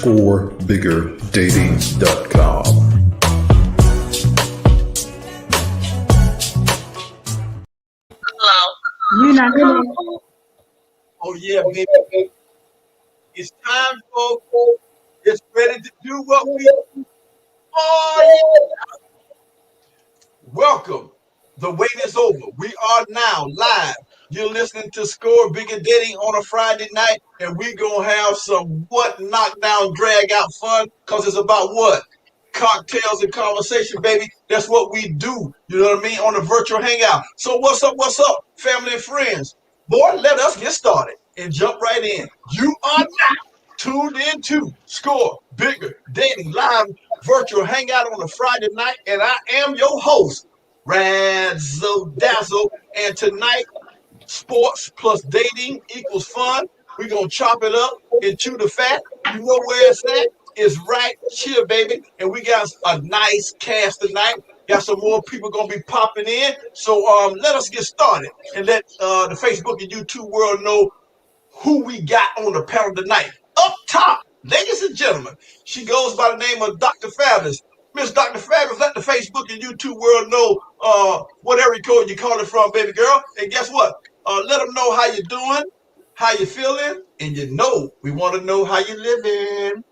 ScoreBiggerDating.com. You're not coming. Oh yeah, baby. It's time, folks. It's ready to do what we are. Welcome. The wait is over. We are now live. You're listening to Score Bigger Dating on a Friday night, and we're gonna have some knockdown, drag out fun, because it's about what? Cocktails and conversation, baby. That's what we do. You know what I mean? On a virtual hangout. So what's up, family and friends? Boy, let us get started and jump right in. You are now tuned into Score Bigger Dating live virtual hangout on a Friday night, and I am your host, Razzle Dazzle, and tonight, sports plus dating equals fun. We're going to chop it up and chew the fat. You know where it's at? It's right here, baby. And we got a nice cast tonight. Got some more people going to be popping in. So let us get started and let the Facebook and YouTube world know who we got on the panel tonight. Up top, ladies and gentlemen, she goes by the name of Dr. Fabulous. Miss Dr. Fabulous, let the Facebook and YouTube world know what area code you calling from, baby girl. And guess what? Let them know how you're doing, how you feeling, and we want to know how you living.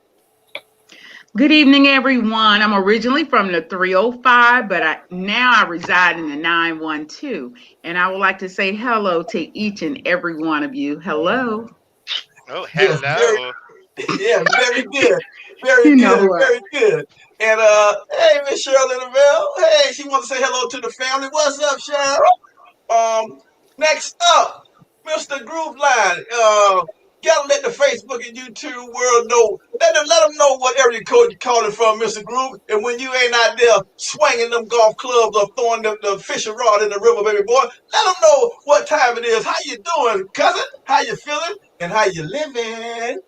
Good evening, everyone. I'm originally from the 305, but now I reside in the 912. And I would like to say hello to each and every one of you. Hello. Oh, hello. Very good. Very good. And hey, Miss Shirley Lavelle. Hey, she wants to say hello to the family. What's up, Cheryl? Next up, Mr. Grooveline. Gotta let the Facebook and YouTube world know. Let them know what area code you're calling from, Mr. Groove. And when you ain't out there swinging them golf clubs or throwing the fishing rod in the river, baby boy, let them know what time it is. How you doing, cousin? How you feeling? And how you living?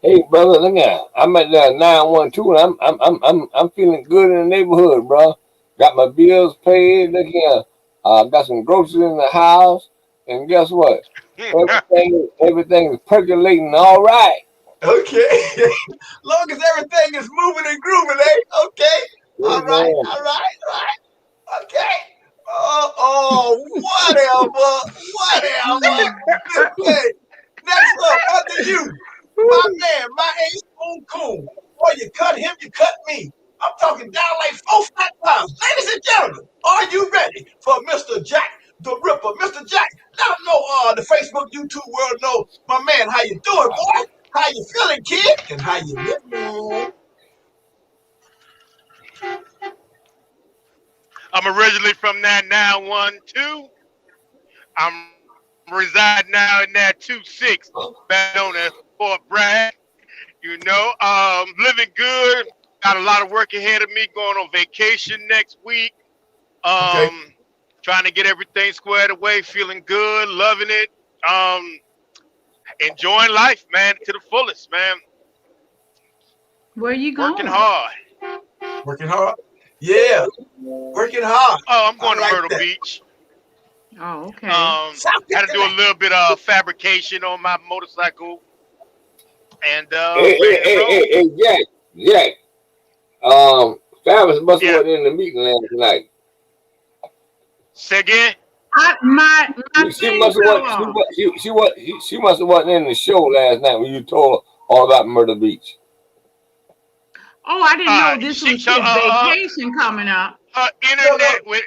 Hey, brother, look at I'm at 912, and I'm feeling good in the neighborhood, bro. Got my bills paid. Look here, got some groceries in the house, and guess what? Everything is percolating all right. Okay. Long as everything is moving and grooving, eh? Okay. All right. Okay. Whatever. Okay. Next up, under you, my man, my ace Spoon Coon. Boy, you cut him, you cut me. I'm talking down like 4 flat pounds. Ladies and gentlemen, are you ready for Mr. Jack the Ripper? Mr. Jack, let them know the Facebook, YouTube world know, my man, how you doing, boy? How you feeling, kid? And how you living? I'm originally from that 912. I'm residing now in that 26 back on that Fort Bragg. Living good. Got a lot of work ahead of me, going on vacation next week. Trying to get everything squared away, feeling good, loving it. Enjoying life, man, to the fullest, man. Where are you going? Working hard. Yeah. Working hard. Oh, I'm going to Myrtle Beach. Oh, okay. Had to do a little bit of fabrication on my motorcycle. And Hey, Jack. Fabulous must have went in the meeting last night. Say again? She must have wasn't in the show last night when you told her all about Myrtle Beach. Oh, I didn't know this was his vacation coming up. Internet with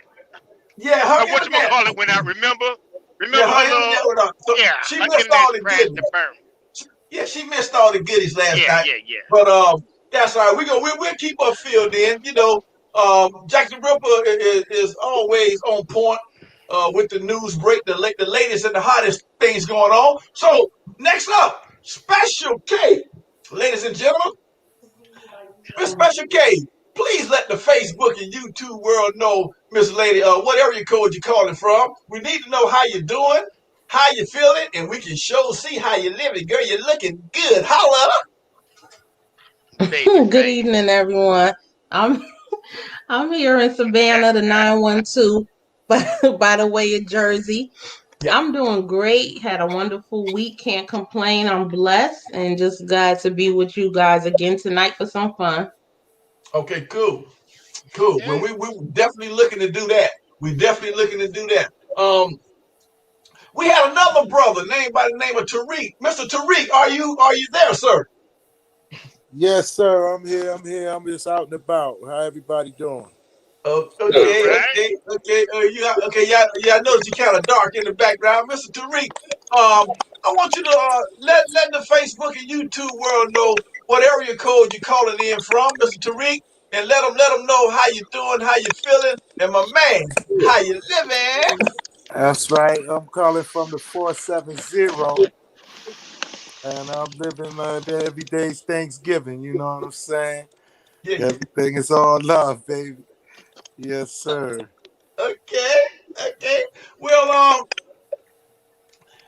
her whatchamacallit went out, remember? Her internet went out. So she missed all the goodies. Yeah, she missed all the goodies last night. Yeah. But that's all right. We'll keep her filled in. Jackson Ripper is always on point with the news break, the latest and the hottest things going on. So next up, Special K, ladies and gentlemen, Miss Special K. Please let the Facebook and YouTube world know, Miss Lady, what area code you're calling from. We need to know how you're doing, how you feeling, and we can see how you're living. Girl, you're looking good. Holla. Good evening, everyone. I'm here in Savannah, the 912, by the way of Jersey. Yeah. I'm doing great. Had a wonderful week. Can't complain. I'm blessed and just glad to be with you guys again tonight for some fun. Okay, cool. Cool. Well, Yeah. we definitely looking to do that. We definitely looking to do that. We had another brother named by the name of Tariq. Mr. Tariq, are you there, sir? Yes, sir. I'm here. I'm just out and about. How everybody doing? All Okay, right. okay, okay. Yeah. I noticed you kind of dark in the background, Mr. Tariq. I want you to let the Facebook and YouTube world know what area code you're calling in from, Mr. Tariq, and let them know how you doing, how you feeling, and my man, how you living. That's right. I'm calling from the 470, and I'm living every day's Thanksgiving. You know what I'm saying? Yeah. Everything is all love, baby. Yes, sir. Okay. Okay. Well,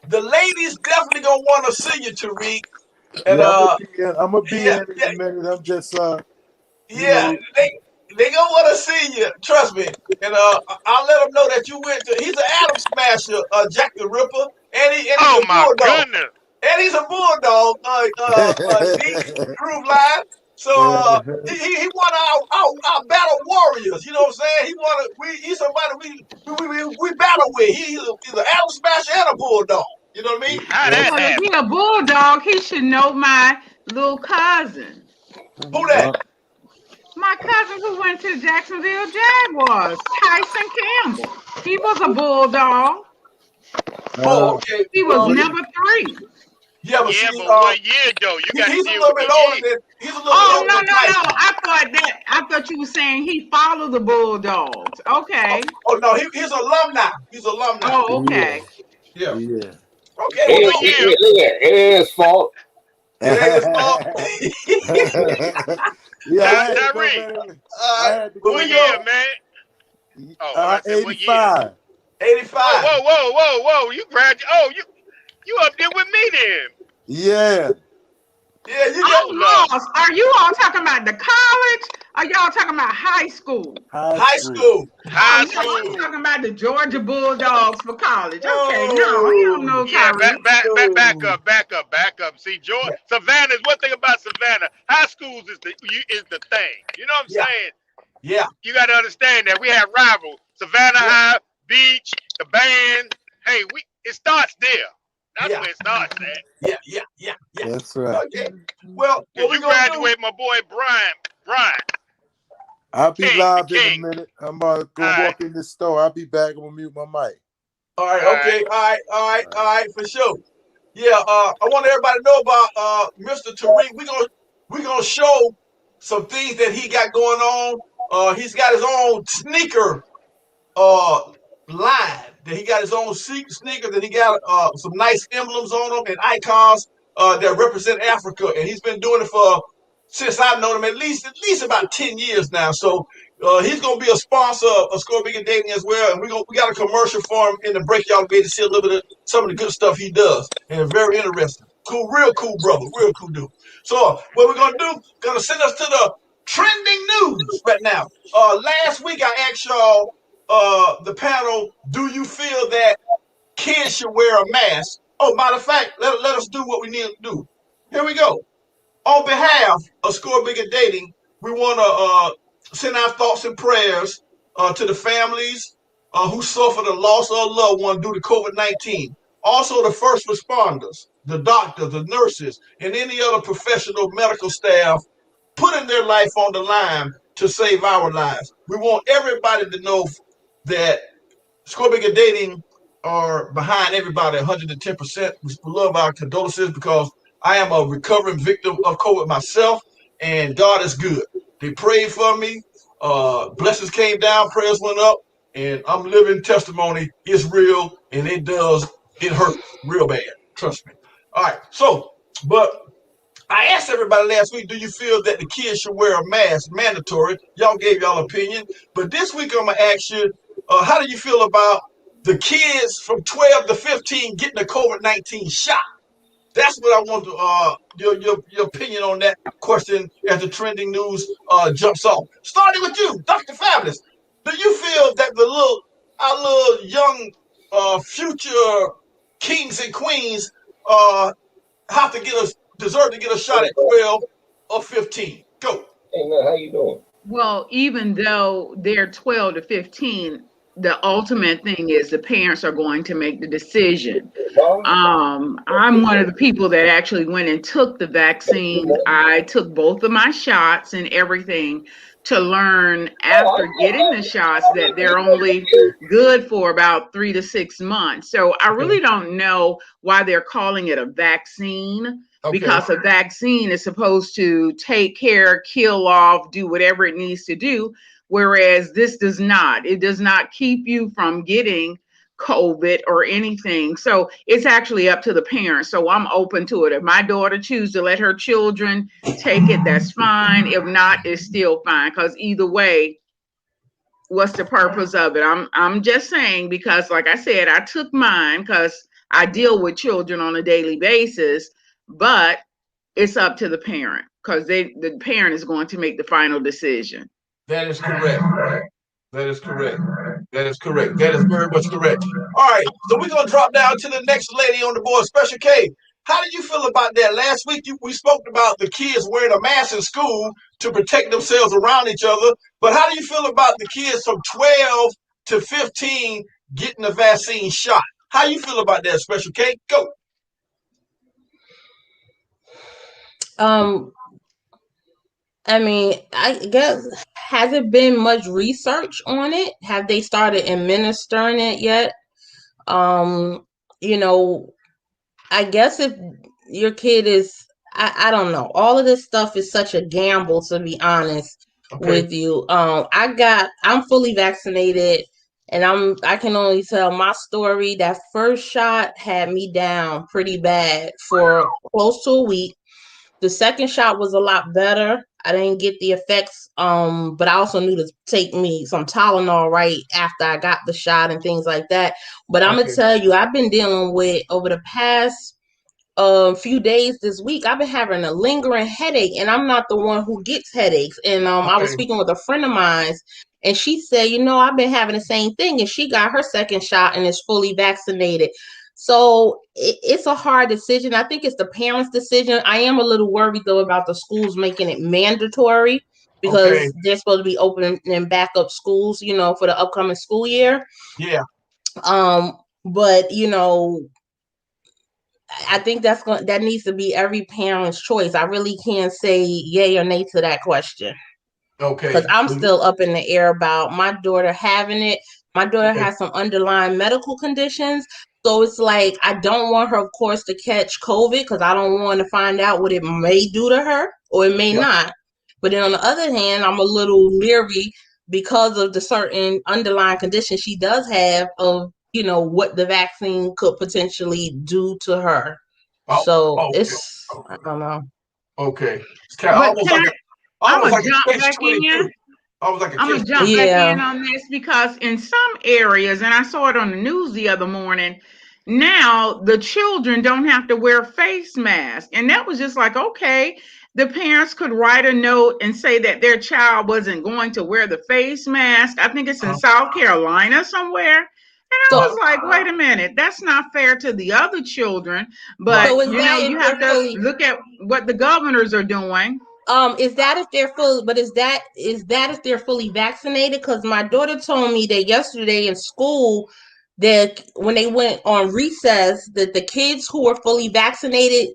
the ladies definitely gonna want to see you, Tariq, and Yeah, I'm gonna be yeah, in yeah, a minute. I'm just you yeah, know. they gonna want to see you. Trust me. And I'll let them know that you went to. He's an Adam Smasher, Jack the Ripper, and he's Oh a my bulldog, goodness. and he's a bulldog. D Groove Line. So he one of our battle warriors. You know what I'm saying? He's somebody we battle with. He's an Adam Smasher and a bulldog. You know what I mean? How that Well, if he happened? a bulldog, he should know my little cousin. Who that? My cousin who went to Jacksonville Jaguars, Tyson Campbell. He was a bulldog. Oh, okay. He was number 3. Yeah, but Yeah, see, but what year though? You got to he's a deal little with the bit older year. than Oh, no, no, no. Tyson. I thought you were saying he followed the Bulldogs. Oh, Okay. oh no, he's alumni. He's alumni. Oh, Yeah, okay. Yeah. yeah. Okay. Well, What we year? Look at it ain't his fault. it ain't his fault. Yeah, I had to go Tyree. better. All I right. had to But go What we better. year, go man? Oh, I said what year? 85. Whoa, 85. whoa, whoa, whoa, whoa! You graduated. Oh, you up there with me then? Yeah, Yeah, you got Hold I'm up. lost. Are you all talking about the college? Or y'all talking about high school? high high school. school. Oh High no, I'm school. talking about the Georgia Bulldogs for college. Okay, no, you don't No, know Yeah, Tyree. no. back up. See, Georgia, Yeah, Savannah is one thing about Savannah. High schools is the thing. You know what I'm yeah, saying? yeah, You got to understand that we have rivals. Savannah yeah, High, Beach, the band. Hey, it starts there. That's yeah, where it starts at. yeah. That's right. Okay. Well, what Cause we you gonna do? graduate, my boy Brian I'll be King, the live in a King. minute. I'm All go right, walk in the store. I'll be back. I'm gonna mute my mic. All right. all right. Okay. All right. All right. All All right. right. For sure. Yeah. I want everybody to know about Mr. Tariq. We gonna show some things that he got going on. He's got his own sneaker uh line. That he got his own sneaker. That he got some nice emblems on them and icons that represent Africa. And he's been doing it for since I've known him at least about 10 years now. So he's gonna be a sponsor of Score Bigger Dating as well. And we got a commercial for him in the break. Y'all be able to see a little bit of some of the good stuff he does. And very interesting. Cool, real cool brother, real cool dude. So what we're gonna do? Gonna send us to the trending news right now. Last week I asked y'all the panel, do you feel that kids should wear a mask? Oh, matter of fact, let us do what we need to do. Here we go. On behalf of Score Bigger Dating, we want to send our thoughts and prayers to the families who suffered the loss of a loved one due to COVID-19. Also, the first responders, the doctors, the nurses, and any other professional medical staff putting their life on the line to save our lives. We want everybody to know that ScoreBigger Dating are behind everybody 110%. We love our condolences because I am a recovering victim of COVID myself, and God is good. They prayed for me. Blessings came down, prayers went up, and I'm living testimony. It's real, and it hurt real bad. Trust me. All right, so, but I asked everybody last week, do you feel that the kids should wear a mask? Mandatory. Y'all gave y'all opinion. But this week I'm going to ask you, how do you feel about the kids from 12 to 15 getting the COVID-19 shot? That's what I want to, your opinion on that question as the trending news jumps off. Starting with you, Dr. Fabulous. Do you feel that our little young future kings and queens have to deserve to get a shot at 12 or 15? Go. Hey man, how you doing? Well, even though they're 12 to 15, the ultimate thing is the parents are going to make the decision. I'm one of the people that actually went and took the vaccine. I took both of my shots and everything to learn after getting the shots that they're only good for about 3 to 6 months. So I Okay. really don't know why they're calling it a vaccine, Okay. because a vaccine is supposed to take care, kill off, do whatever it needs to do, whereas this does not. It does not keep you from getting COVID or anything. So it's actually up to the parents. So I'm open to it. If my daughter chooses to let her children take it, that's fine. If not, it's still fine. Because either way, what's the purpose of it? I'm just saying, because like I said, I took mine because I deal with children on a daily basis, but it's up to the parent, because the parent is going to make the final decision. That is correct. That is correct. That is correct. That is very much correct. All right, so we're gonna drop down to the next lady on the board, Special K. How did you feel about that? Last week we spoke about the kids wearing a mask in school to protect themselves around each other. But how do you feel about the kids from 12 to 15 getting the vaccine shot? How you feel about that, Special K? Go. I mean, I guess, has it been much research on it? Have they started administering it yet? Um, you know, I guess if your kid is, I don't know. All of this stuff is such a gamble, to be honest with you. I'm fully vaccinated, and I can only tell my story. That first shot had me down pretty bad for close to a week. The second shot was a lot better. I didn't get the effects, but I also knew to take me some Tylenol right after I got the shot and things like that. But I'm gonna tell you, I've been dealing with, over the past few days this week, I've been having a lingering headache, and I'm not the one who gets headaches. And I was speaking with a friend of mine, and she said, I've been having the same thing, and she got her second shot and is fully vaccinated. So it's a hard decision. I think it's the parents' decision. I am a little worried though about the schools making it mandatory, because they're supposed to be opening back up schools, for the upcoming school year. Yeah. But I think that needs to be every parent's choice. I really can't say yay or nay to that question. Okay. Because I'm still up in the air about my daughter having it. My daughter has some underlying medical conditions. So it's like, I don't want her, of course, to catch COVID, because I don't want to find out what it may do to her, or it may not. But then on the other hand, I'm a little leery because of the certain underlying conditions she does have, of what the vaccine could potentially do to her. It's, I don't know. Okay. It's But almost like I'm gonna a jump back catch-22. in. I'm gonna jump back in on this, because in some areas, and I saw it on the news the other morning, now the children don't have to wear face masks. And that was just like, okay, the parents could write a note and say that their child wasn't going to wear the face mask. I think it's in South Carolina somewhere. And I was like, wait a minute, that's not fair to the other children. But you have to look at what the governors are doing. Is that if they're full? But is that if they're fully vaccinated? Because my daughter told me that yesterday in school, that when they went on recess, that the kids who were fully vaccinated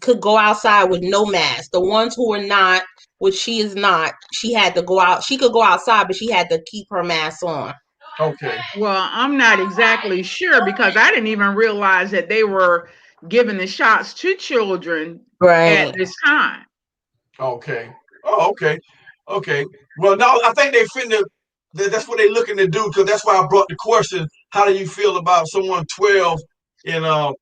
could go outside with no mask. The ones who were not, which she is not, she had to go out. She could go outside, but she had to keep her mask on. Okay. Well, I'm not exactly sure, because I didn't even realize that they were giving the shots to children at this time. Okay. Oh, okay. Okay. Well, no, I think they finna. That's what they're looking to do. Because that's why I brought the question: how do you feel about someone 12 and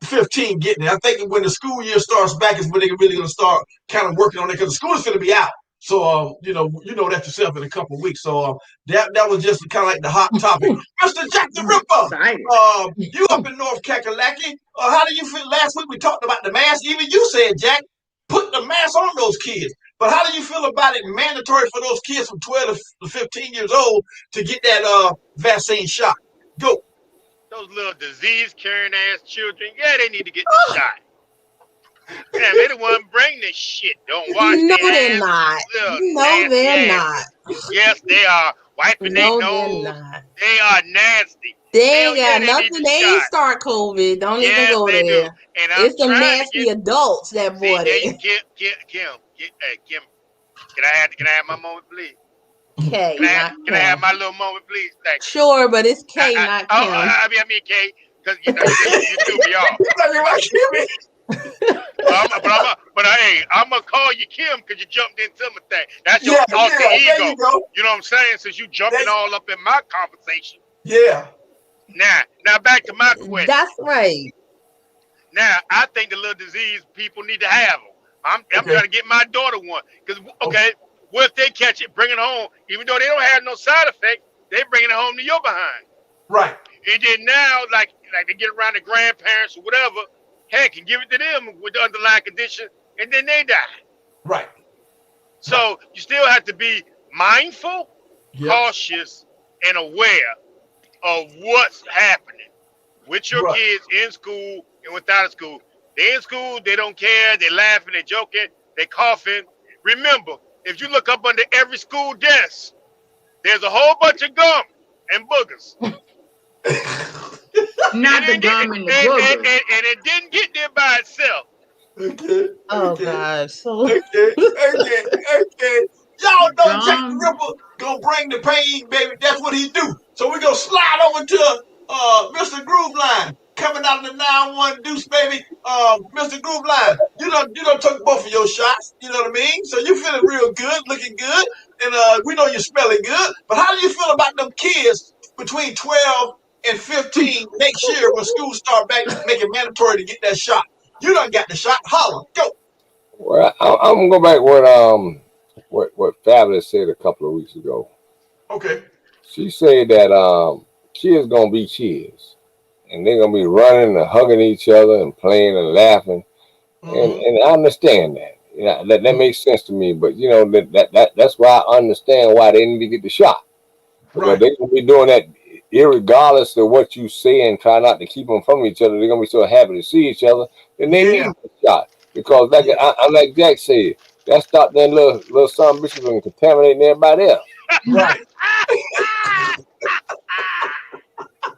15 getting it? I think when the school year starts back is when they're really gonna start kind of working on it, because the school is gonna be out. So you know that yourself in a couple of weeks. So that was just kind of like the hot topic. Mr. Jack the Ripper, you up in North Kakalaki? How do you feel? Last week we talked about the mask. Even you said, Jack, put the mask on those kids. But how do you feel about it mandatory for those kids from 12 to 15 years old to get that vaccine shot? Go. those little disease carrying ass children, yeah, they need to get the shot. Damn, they the one bring this shit. Don't wash No, their they're hands. not. Little No, nasty they're not. asses. Yes, they are. Wiping their No, they're nose. not. They are nasty. They Hell ain't yeah, got they need nothing. the They ain't shot. start COVID. Don't even Yes, go they do. there. And I'm It's some trying to nasty get. adults that See, bought there you it. Kim. Can I have my moment, please? K, not Can I have Kim. my little moment, please? Thank you. Sure, but it's K, not Kim. I mean, Kay, because you threw me off. Hey, I'm gonna call you Kim because you jumped into my thing. That's your Yeah, alter there you ego. go. You know what I'm saying? Since you jumping all up in my conversation. Yeah. Now back to my question. That's right. Now I think the little disease people need to have them. I'm trying to get my daughter one because what if they catch it, bring it home, even though they don't have no side effects, they bring it home to your behind. Right. And then now, like they get around the grandparents or whatever, heck, and give it to them with the underlying condition, and then they die. Right. So you still have to be mindful, Yep. cautious, and aware of what's happening with your Right. kids in school and without school. They're in school, they don't care, they're laughing, they're joking, they're coughing. Remember, if you look up under every school desk, there's a whole bunch of gum and boogers. Not the gum and the boogers. And it didn't get there by itself. Okay. Oh Okay. God. So Okay. Y'all know Jack the Gum. Ripper gonna bring the pain, baby. That's what he do. So we gonna slide over to Mr. Grooveline coming out of the 9-1 Deuce, baby. Mr. Grooveline, you don't took both of your shots. You know what I mean? So you feeling real good, looking good, and we know you're smelling good. But how do you feel about them kids between 12 and 15 next year when school start back making mandatory to get that shot? You done got the shot. Holla, go. Well, I'm gonna go back what Fabulous said a couple of weeks ago. Okay. She said that kids gonna be kids, and they're gonna be running and hugging each other and playing and laughing, and I understand that. That makes sense to me. But that's why I understand why they need to get the shot, because Right. they're gonna be doing that irregardless of what you say and try not to keep them from each other. They're gonna be so happy to see each other, and they need the shot because, like Jack said, that stop that little son of a bitch from contaminating everybody else. Right.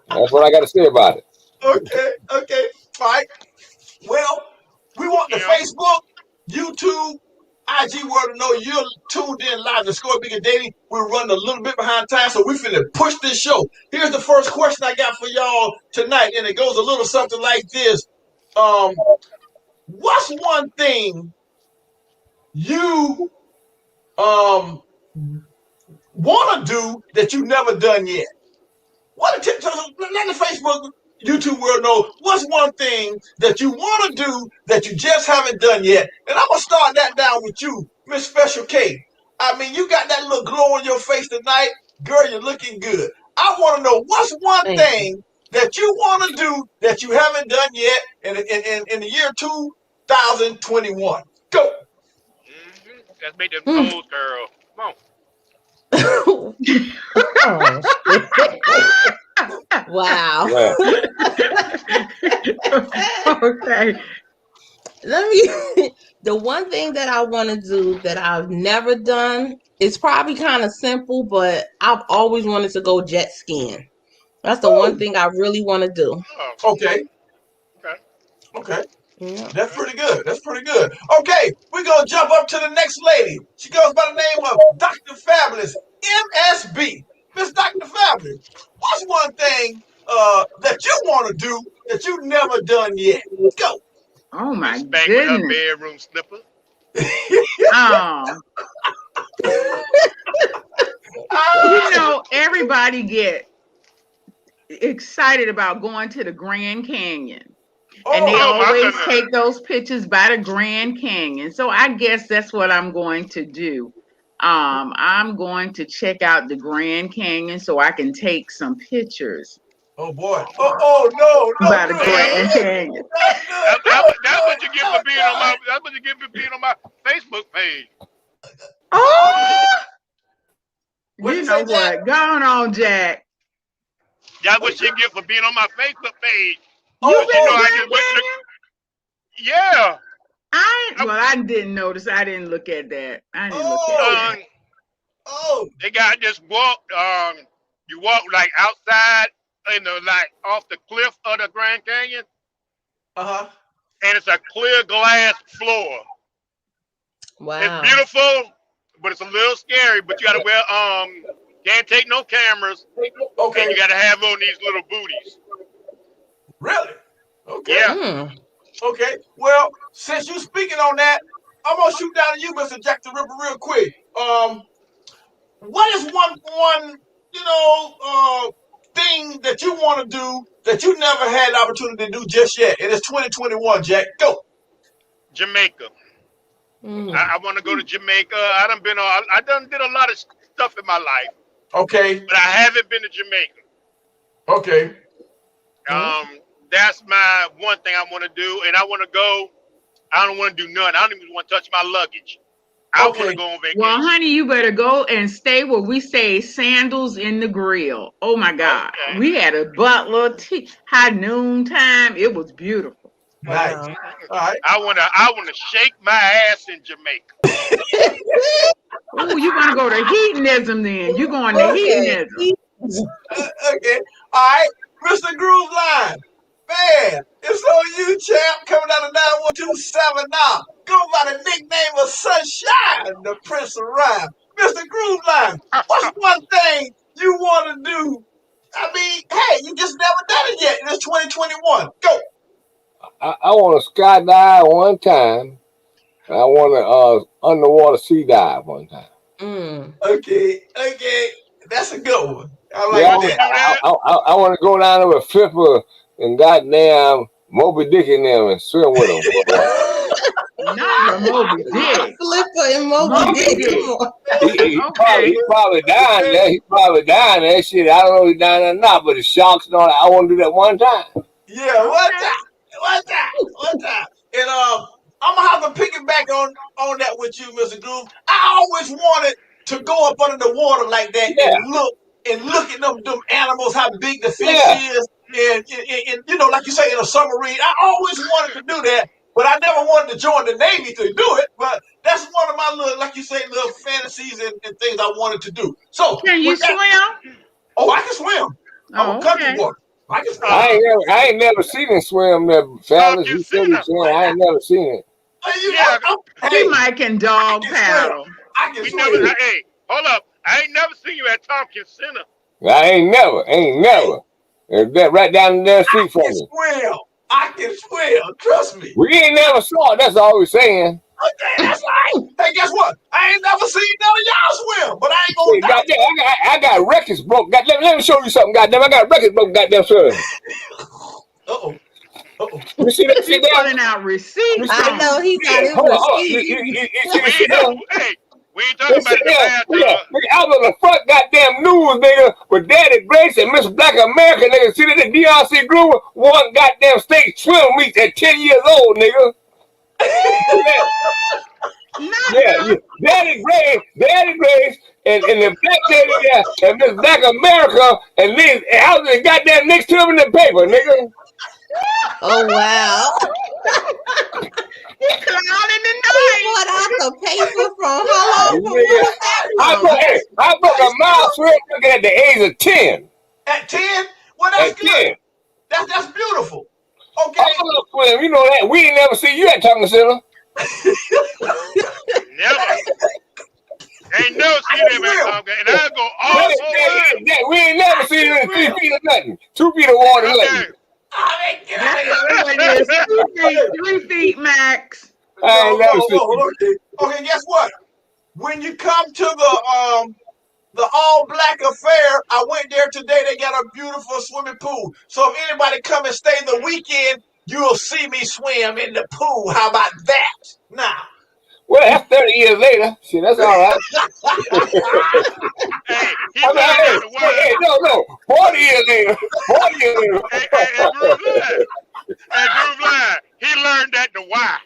That's what I got to say about it. Okay. All right. Well, we want the Kim, Facebook, YouTube, IG world to know you're tuned in live to Score Bigger Dating. We're running a little bit behind time, so we finna push this show. Here's the first question I got for y'all tonight, and it goes a little something like this. What's one thing you want to do that you never done yet? Let the Facebook, YouTube world know what's one thing that you want to do that you just haven't done yet. And I'm going to start that down with you, Miss Special K. I mean, you got that little glow on your face tonight. Girl, you're looking good. I want to know what's one thank you. thing that you want to do that you haven't done yet in the year 2021. Go. let's make them toes curl. Come on. Oh, wow. Yeah. Okay. The one thing that I want to do that I've never done, it's probably kind of simple, but I've always wanted to go jet skiing. That's the one thing I really want to do. Oh, Okay. okay. Yeah. That's pretty good. Okay, we're going to jump up to the next lady. She goes by the name of Dr. Fabulous, MSB. Miss Dr. Fabulous, what's one thing that you want to do that you've never done yet? Go. Oh my Spank with her goodness. bedroom slipper. Um, everybody get excited about going to the Grand Canyon. And they Oh, my always goodness. take those pictures by the Grand Canyon. So I guess that's what I'm going to do. I'm going to check out the Grand Canyon so I can take some pictures Oh boy. No, by the do it. Grand Canyon. That's what you get for being on my. That's what you get for being on my Facebook page. Oh, What'd you you know say, Jack? what? Go on, Jack. That's what she get for being on my Facebook page. You But you been know, Oh, I just went to Snapchatting? the yeah. I didn't notice. I didn't look at that. I didn't look at oh, that. Um, oh. they got this walk. You walk like outside in the like off the cliff of the Grand Canyon, Uh-huh. and it's a clear glass floor. It's Wow. beautiful, but it's a little scary. But you gotta wear can't take no cameras, and you Okay. gotta have on these little booties. Really? Okay. Yeah, Mm. Okay. Well, since you speaking on that, I'm gonna shoot down to you, Mr. Jack the Ripper, real quick. What is one thing that you want to do that you never had the opportunity to do just yet? And it's 2021, Jack. Go. Jamaica. Mm. I want to go to Jamaica. I done did a lot of stuff in my life, Okay. but I haven't been to Jamaica. Okay. That's my one thing I want to do, and I want to go. I don't want to do nothing. I don't even want to touch my luggage. I want to Okay. go on Well, vacation. honey, you better go and stay where we say sandals in the grill. Oh my God. Okay. We had a butler high noon time. It was beautiful. Nice. Wow. All right. I wanna shake my ass in Jamaica. Oh, you're gonna go to hedonism then. You're going to Okay. hedonism. Okay. All right. Mr. Groove Line. Man, it's on you, champ. Coming out of 9127 now. Go by the nickname of Sunshine, the Prince of Rhyme. Mr. Groove Line, what's one thing you want to do? I mean, hey, you just never done it yet. It's 2021. Go. I want to skydive one time. I want to underwater sea dive one time. Mm. Okay. Okay. That's a good one. I Yeah, like You can that. do that. I want to go down there with Flipper and goddamn Moby Dick in them and swim with them. Not for Moby Dick. Flipper and Moby Moby Dick. Dick. Come on. Okay. He probably dying there. He probably dying there. Shit, I don't know if he's dying or not, but the sharks and all that. I want to do that one time. Yeah, one Okay. time. One time. One time. And I'm gonna have to piggyback on that with you, Mr. Groove. I always wanted to go up under the water like that Yeah, and look at them animals, how big the fish yeah. is, and you know, like you say, in a submarine. I always wanted to do that, but I never wanted to join the Navy to do it. But that's one of my little, like you say, little fantasies and things I wanted to do. So Can you with that, swim? oh, I can swim. I'm a Oh, country okay. boy. I can swim. Uh, I ain't never seen him swim there, fellas. Talking You said he center. swam. I ain't never seen it. Yeah, He Hey, might can I dog can swim. paddle. I can we never. swim. Hey, hold up. I ain't never seen you at Tompkins Center. I ain't never. And that right down the damn street I from can me. swim. I can swim. Trust me. We ain't never saw it. That's all we saying. Okay, that's right. Hey, guess what? I ain't never seen none of y'all swim, but I ain't gonna Shit, doubt goddamn, I got records broke. Goddamn, let me show you something. Goddamn, I got records broke. Goddamn, sir. you. Uh-oh. Uh-oh. You see that shit He there? pulling out You receipts see? I on know him. he got his Hold on. You receipt. see We the shit ain't there? hey, we ain't talking This about shit in the there. Look bathtub. at, look, I was on the front goddamn news, nigga, with Daddy Grace and Miss Black America, nigga. See that the DRC Groover won goddamn state swim meet at 10 years old, nigga. See that? Not Yeah, yeah. Daddy Grace, and the black lady there, and Miss Black America, and then I was goddamn next to him in the paper, nigga. Oh wow. he clowning He tonight. bought out the paper from how long? From when Nigga, was that from? I broke a mile swim at the age of 10. At 10? Well, that's At good. 10. That's beautiful. Okay. All of swim, you know that. We ain't never see you at Tonga Center. Never. Ain't never I seen can him at swim. Tompkins, and I go all so We ain't never seen you in 3 Swim. feet of nothing. 2 feet of water, okay. nothing. Get out of here. That's what it is. 2 feet, 3 feet max. I ain't never seen you. Okay. Okay, guess what? When you come to the all black affair, I went there today. They got a beautiful swimming pool. So if anybody come and stay the weekend, you'll see me swim in the pool. How about that? Now. Well, that's 30 years later. Shit, that's all right. Hey, he I mean, learned that the why. no. 40 years later. 40 years later. Hey, Groove Line. Hey, Groove Line. He learned that the why.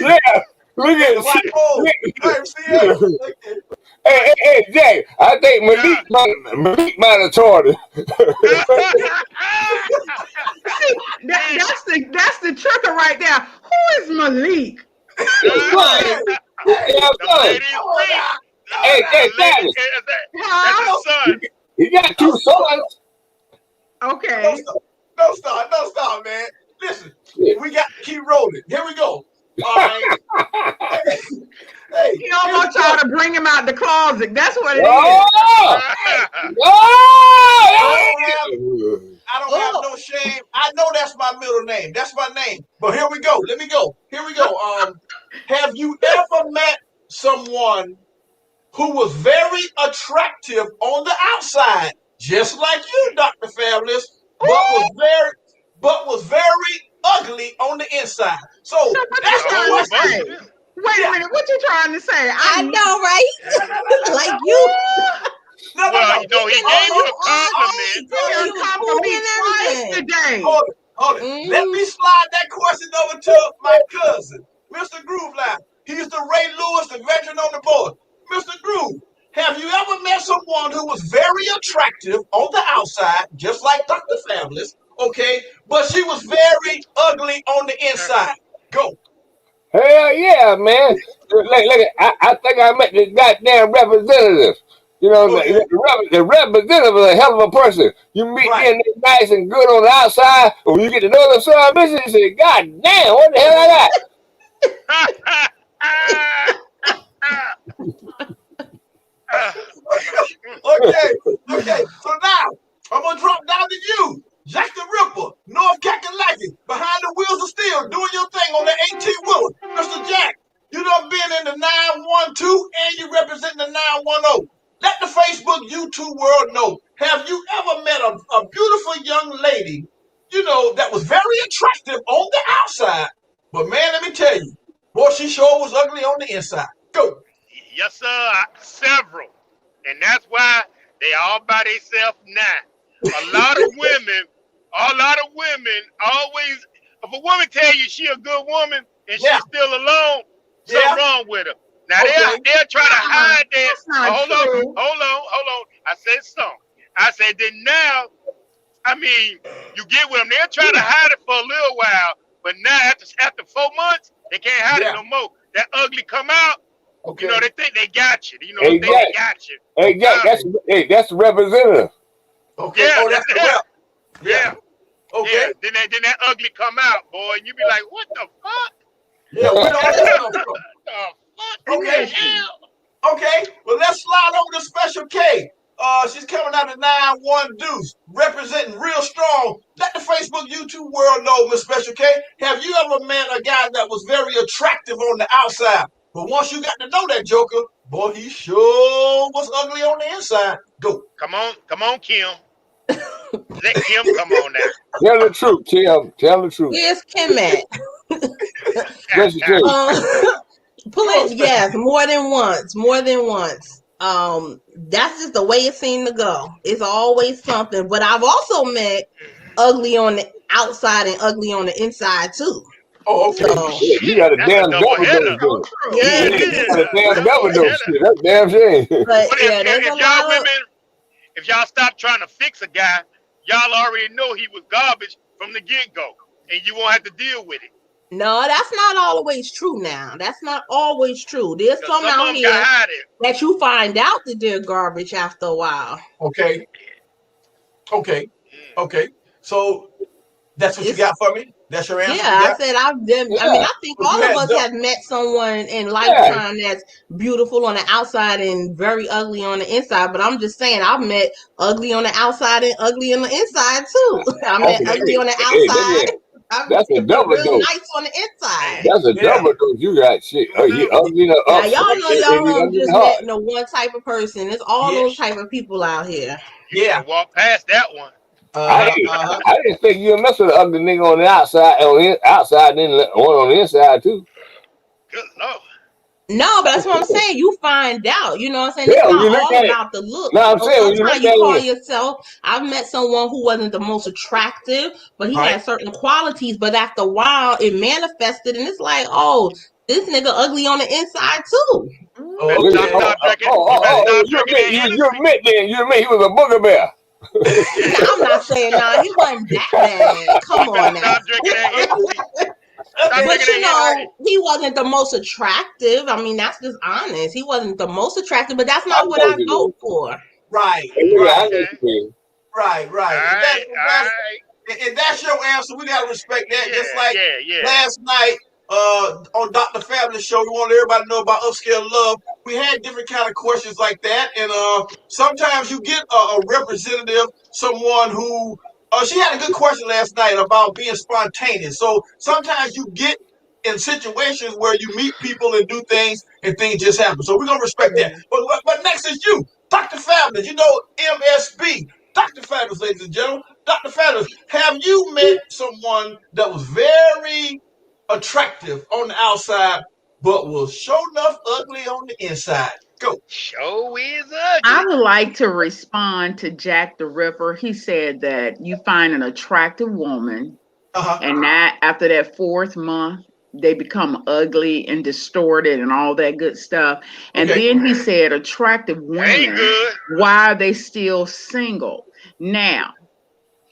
Yeah. Look Got at the white pole. Hey, see that? Okay. hey, Jack. I think Malik might have taught it. See, that's the tricker right there. Who is Malik? Right. Yeah, The son. lady's Come on Reese. now. Come on Hey, now. Jay The lady, Travis. that's his Huh? son. He got two Don't stop. sons. Don't Okay. stop. Don't stop. Don't stop, man. Listen, Shit. we got to keep rolling. Here we go. All right. Hey, He don't here's the want y'all question. to bring him out the closet. That's what it is. Oh! Hey, Oh! I don't have Oh, no shame. I know that's my middle name. That's my name. But here we go. Let me go. Here we go. Have you ever met someone who was very attractive on the outside, just like you, Dr. Fabulous, but Ooh, was very ugly on the inside? so So what you that's A the trying whole to question. bunch say? of them. Wait a Yeah. minute. What you trying to say? I know, right? Like you. Ooh, No, no, Well, no. you know, he Hold, gave You you hold, a hey, compliment. he girl, done you was come for cool me and twice everything. today. hold it. Hold it. Let Mm-hmm. me slide that question over to my cousin, Mr. Groove Line. He's the Ray Lewis, the veteran on the board. Mr. Groove, have you ever met someone who was very attractive on the outside, just like Dr. Fabulous, okay, but she was very ugly on the inside? Go. Hell yeah, man. I think I met this goddamn representative. You know, Okay. the representative is a hell of a person. You meet Right. them, they're nice and good on the outside, but when you get to know them son of a bitch, you say, God damn, what the hell I got? Okay. Okay. So now I'm gonna drop down to you, Jack the Ripper, North Kakalaki, behind the wheels of steel, doing your thing on the 18 wheeler. Mr. Jack, you done been in the 912 and you represent the 910. Let the Facebook YouTube world know. Have you ever met a beautiful young lady, that was very attractive on the outside? But man, let me tell you, boy, she sure was ugly on the inside. Go. Yes, sir. Several. And that's why they all by themselves now. A lot of women always, if a woman tell you she a good woman and Yeah. she's still alone, something Yeah. wrong with her. Now Okay. they'll try to hide that. That's not Hold true. on. I said some. I said then now, I mean, you get with them. They'll try to hide it for a little while, but now after 4 months, they can't hide it Yeah. no more. That ugly come out. Okay. They think they got you. Hey, They think Jack, they got you. hey, Jack, Uh, that's the representative. Okay. yeah, Oh, that's that's the that. rep. Yeah. Yeah, yeah. Okay. Then that ugly come out, boy, and you be like, what the fuck? Yeah. Where the ugly come from? The fuck in the Okay. Listen. hell? Okay. Well, let's slide over to Special K. She's coming out of 9-1 Deuce, representing real strong. Let the Facebook YouTube world know, Miss Special K. Have you ever met a guy that was very attractive on the outside, but once you got to know that Joker, boy, he sure was ugly on the inside? Go. Come on, Kim. Let Kim come on now. Tell the truth, Tim. Tell the truth. Where's Kim at? Special K. Pulling, Special yes, K. more than once, more than once. That's just the way it seemed to go. It's always something. But I've also met ugly on the outside and ugly on the inside too. Oh, okay. So Yeah, you Shit, got a that's a damn double double header. dose, So dude. true. yeah, Yeah, Yeah, it you is got a a damn double double dose header. shit. That's damn shame. but But yeah, there's a if y'all lot of women, if y'all stop trying to fix a guy, y'all already know he was garbage from the get go, and you won't have to deal with it. no, that's not always true now. That's not always true. There's Cause some some of out them got here hiding. that you find out that they're garbage after a while. Okay. Okay. Okay. So that's what you It's got for me? That's your answer you yeah, I got? said I've been. I mean, Yeah, I think But you all of had us have met someone in yeah. lifetime that's beautiful on the outside and very ugly on the inside. But I'm just saying, I've met ugly on the outside and ugly on the inside too. I met Hey, Okay. ugly on the hey, look outside. at I've that's a but double real dose. nice on the inside. That's a Yeah. double dose. You got shit. Oh, you Mm-hmm. ugly the Now up y'all front know and y'all you don't ugly the just met heart. no one type of person. It's all Yeah. those type of people out here. You could Yeah. have walked past that one. I Uh-huh. didn't, Uh-huh. I didn't think you'd mess with an ugly nigga on the outside, outside, then one on the inside too. Good lord. No, but that's what I'm saying. You find out. You know what I'm saying? It's Yeah, when not you look all at it. about the looks. No, I'm So saying when you look sometimes at you call it, yourself. I've met someone who wasn't the most attractive, but he Right. had certain qualities. But after a while, it manifested, and it's like, oh, This nigga ugly on the inside too. Oh, Better okay. stop drinking. You better stop drinking that You Hennessy. admit then, you admit he was a booger bear. Nah, I'm not saying he wasn't that bad. Come You better on now. stop drinking that Hennessy. Stop But drinking you that Hennessy. know, he wasn't the most attractive. I mean, that's just honest. He wasn't the most attractive, but that's not I what know I you go mean. for. Right, Hey, look, I right, know Okay. you mean. right, All right. right. All right. If that's your answer, we gotta respect that. Yeah. Just like Yeah. last night, on Dr. Fabulous show, we want everybody to know about upscale love. We had different kind of questions like that, and sometimes you get a representative, someone who she had a good question last night about being spontaneous. So sometimes you get in situations where you meet people and do things, and things just happen. So we're gonna respect that. But next is you, Dr. Fabulous. You know MSB. Dr. Fabulous, ladies and gentlemen. Dr. Fabulous, have you met someone that was very attractive on the outside, but was sure enough ugly on the inside? Go. Show is I ugly. would like to respond to Jack the Ripper. He said that you find an attractive woman, Uh-huh. and that after that 4th month, they become ugly and distorted and all that good stuff. And Okay. then he said, attractive That ain't women, good. why are they still single? Now,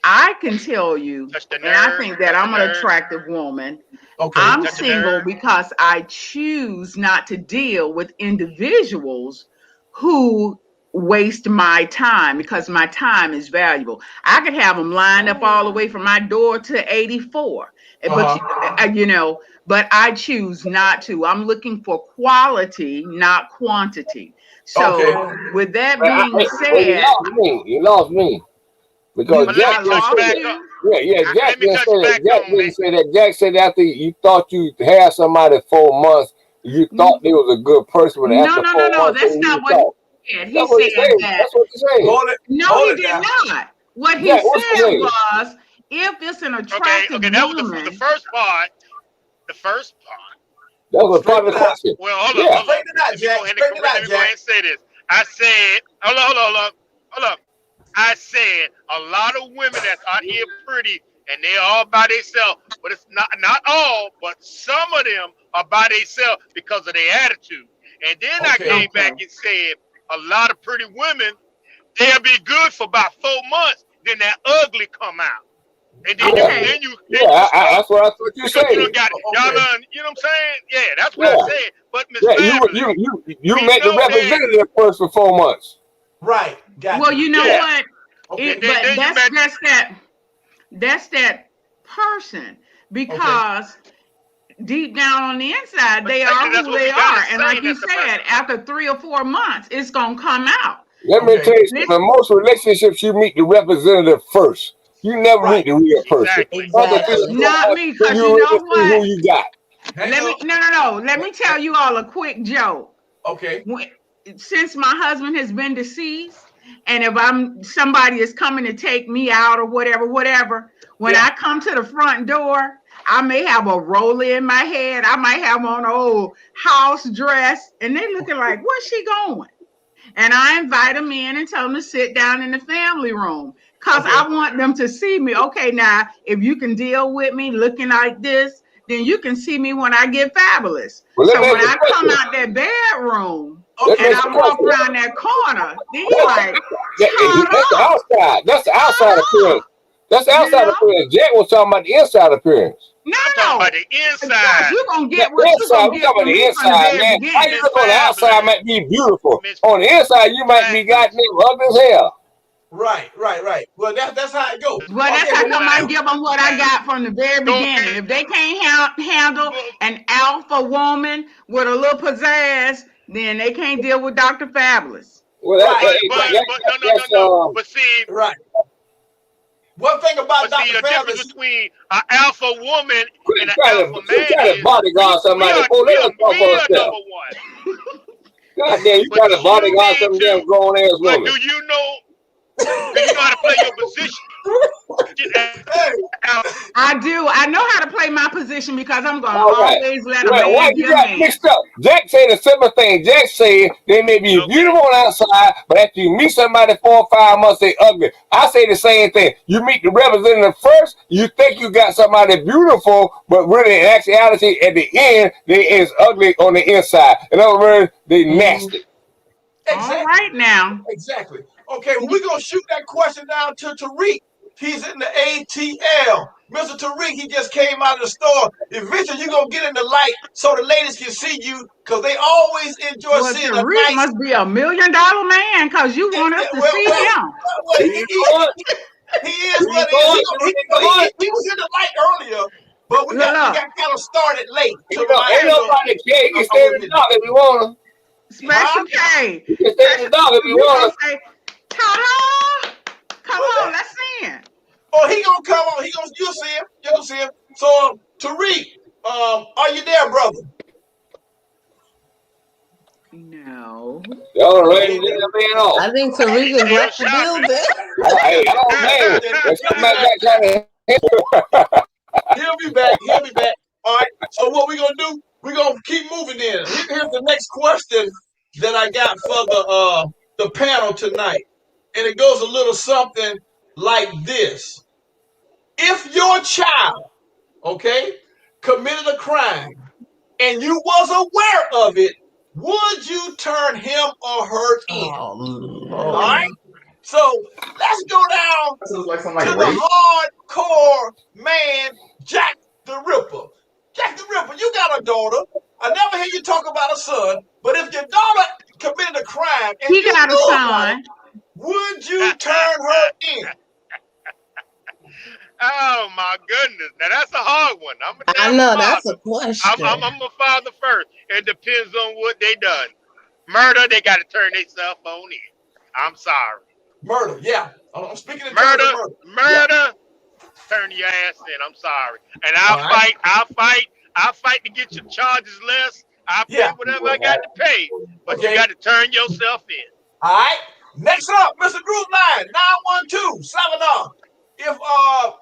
I can tell you, Touch the and I nerve. think that Touch the I'm an nerve. attractive woman. Okay. I'm Touch the single nerve. because I choose not to deal with individuals who waste my time because my time is valuable. I could have them lined up all the way from my door to 84. But Uh-huh. but I choose not to. I'm looking for quality, not quantity. Okay. So with that But being well, you said, lost me. You lost me. Because you But let me Jack I didn't touch say lost back that. up. you. Jack Let me didn't touch say that. back Jack on didn't that. say that. Jack said after you thought you had somebody 4 months, you thought they was a good person, but No, after no, no, four no. months, That's you not what thought. he said. He That's what he said said. that That's what he said. Hold it. no, Hold he it did now. not. What he Jack, what you said say? was if it's an Okay. attractive Okay. That was the woman, first part. The first part. That was part Straighten of it the out. question. Well, hold up. Yeah. Hold up. Straighten it out, Let me Jack. go ahead and Straighten it correct. out, Let me go Jack. ahead and say this. I said, hold up. I said a lot of women that's out here pretty and they're all by themselves, but it's not all, but some of them are by themselves because of their attitude. And then I Okay. came back okay. and said a lot of pretty women, they'll be good for about 4 months, then that ugly come out. And then you Yeah. Okay. then you then Yeah. you stuck That's what I thought you because you don't said. got y'all Okay. done, you know what I'm saying? Yeah, that's what I Yeah. said. But Miss Yeah. Fabulous, You we met the know that, representative first for 4 months. Right. Well, Gotcha. you know yeah. what? Okay. And It then but then you met that's that person Okay. because deep down on the inside, but they Taylor, are that's who what they we gotta are. And say like you that's the said, person. after 3 or 4 months, it's gonna come out. Let me Okay. tell you This something. Most relationships, you meet the representative first. You never meet Right. the real person. Exactly. Other Yeah, that's people Exactly. true. come not out me, till because you you know really see what? who you got. Hang up. No. Let me tell you all a quick joke. Okay. When, since my husband has been deceased, and if somebody is coming to take me out or whatever, when Yeah. I come to the front door, I may have a roller in my head. I might have on an old house dress, and they looking like, where's she going? And I invite them in and tell them to sit down in the family room because Okay. I want them to see me. Okay, now, if you can deal with me looking like this, then you can see me when I get fabulous. Well, let So me when ask you a I come question. out that bedroom Let me and Okay. ask I you a walk question. around that corner, then he like, turn That's the up, outside. That's the outside turn appearance. up, That's the you outside know? appearance. Jack was talking about the inside appearance. I'm talking about No. the Josh, inside. you're going to The get what you're inside, going to we get talking about from the me from the inside, very man. How you beginning. Miss look on the outside Fabulous. might be beautiful. Miss On the inside, you might be Fabulous. goddamn ugly as hell. Right. Well, that's how it goes. Well, that's Okay, how but come I give them what I Fabulous. got from the very Go beginning. ahead. If they can't handle an alpha woman with a little pizzazz, then they can't deal with Dr. Fabulous. Well, right, right, But that's no. right. One thing about But see, Dr. the difference Fabulous, between an alpha woman and an alpha quit man trying to is bodyguard we somebody. are Oh, we let are us talk we for are ourselves. number one. God damn, you But trying to you bodyguard need some damn to. grown ass But woman. do you know how to play your position? Hey, I do. I know how to play my position because I'm going to All right. always let a Well, why man be you a got man. mixed up? Jack said a simple thing. Jack said they may be Okay. beautiful on the outside, but after you meet somebody 4 or 5 months, they ugly. I say the same thing. You meet the representative first, you think you got somebody beautiful, but really in actuality, at the end, they is ugly on the inside. In other words, they Mm. nasty. All exactly. right now. Exactly. Okay, well, we're gonna shoot that question down to Tariq. He's in the ATL. Mr. Tariq, he just came out of the store. Eventually, you're gonna get in the light so the ladies can see you, because they always enjoy Well, seeing a Tariq nice. must be $1 million man because you want us to Well, see well, him. well, You know what? he is You what it is. know what? He was in the light earlier, but we Look, got look, kind of started late to You know, my ain't nobody care. You can stay in over the midnight. dark if you want to. Special Huh? K. You can stay in the Special, dark if you you going want to say, ta-da! Come What's on, that? let's see it. Oh, he gonna come on. You'll see him. You'll see him. So, Tariq, are you there, brother? No. to. Y'all Oh, ready he to ain't there. get man off. I think He's Tarika's still left the shopping. building. Hey, I don't blame him. Then If he'll be somebody back. got trying to He'll be back. He'll be back. All right. So what we gonna do? We're gonna keep moving. Then here's the next question that I got for the panel tonight, and it goes a little something like this: if your child, okay, committed a crime and you was aware of it, would you turn him or her in? Oh All Lord. right. So let's go down That sounds like some to like rape. the hardcore man, Jack the Ripper. Jack the Ripper, you got a daughter. I never hear you talk about a son, but if your daughter committed a crime and He you got a knew about it, son. would you turn her in? Oh my goodness! Now that's a hard one. I'm a I damn know that's a father. question. I'm a father first. It depends on what they done. Murder, they got to turn themselves on in. I'm sorry. Murder, yeah. I'm speaking in terms of Murder, murder. Yeah. murder, turn your ass in. I'm sorry. And All I'll right. fight. I'll fight. I'll fight to get your charges less. I'll pay Yeah. whatever I got to pay. But you Okay. got to turn yourself in. All right. Next up, Mr. Group 912 7 If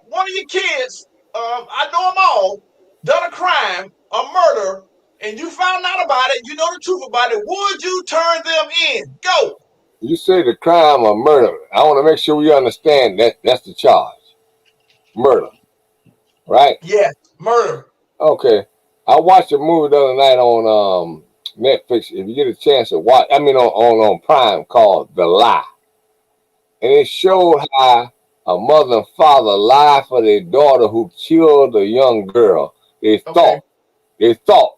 one of your kids, I know them all, done a crime, a murder, and you found out about it, you know the truth about it, would you turn them in? Go. you say the crime of murder. I want to make sure we understand that that's the charge. Murder. Right? Yes, murder. Okay. I watched a movie the other night on Netflix. If you get a chance to watch, I mean on Prime, called The Lie. And it showed how a mother and father lie for their daughter who killed a young girl. They Okay. thought. They thought.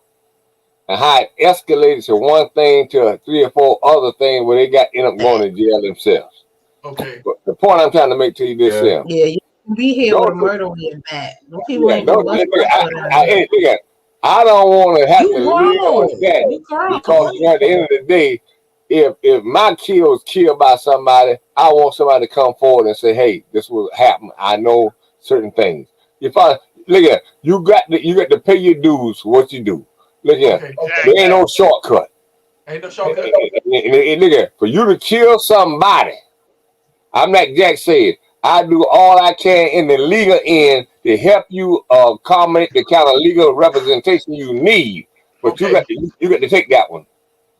And how it escalated to one thing to 3 or 4 other things where they got end up going to jail themselves. Okay. But the point I'm trying to make to you this Yeah. here. Yeah, you can be here with a Don't do, murder on your back. Them people yeah, ain't gonna don't bust look bust at for that. hey, look at I don't want to have You to live with grown. that You because grown. you know, at the end of the day, if my kid was killed by somebody, I want somebody to come forward and say, "Hey, this will happen. I know certain things." You find, look at you got to pay your dues for what you do. Look at Okay. there ain't Exactly. no shortcut. Ain't no And, shortcut. and look at for you to kill somebody. I'm like Jack said. I do all I can in the legal end to help you accommodate the kind of legal representation you need. But Okay. you got to take that one.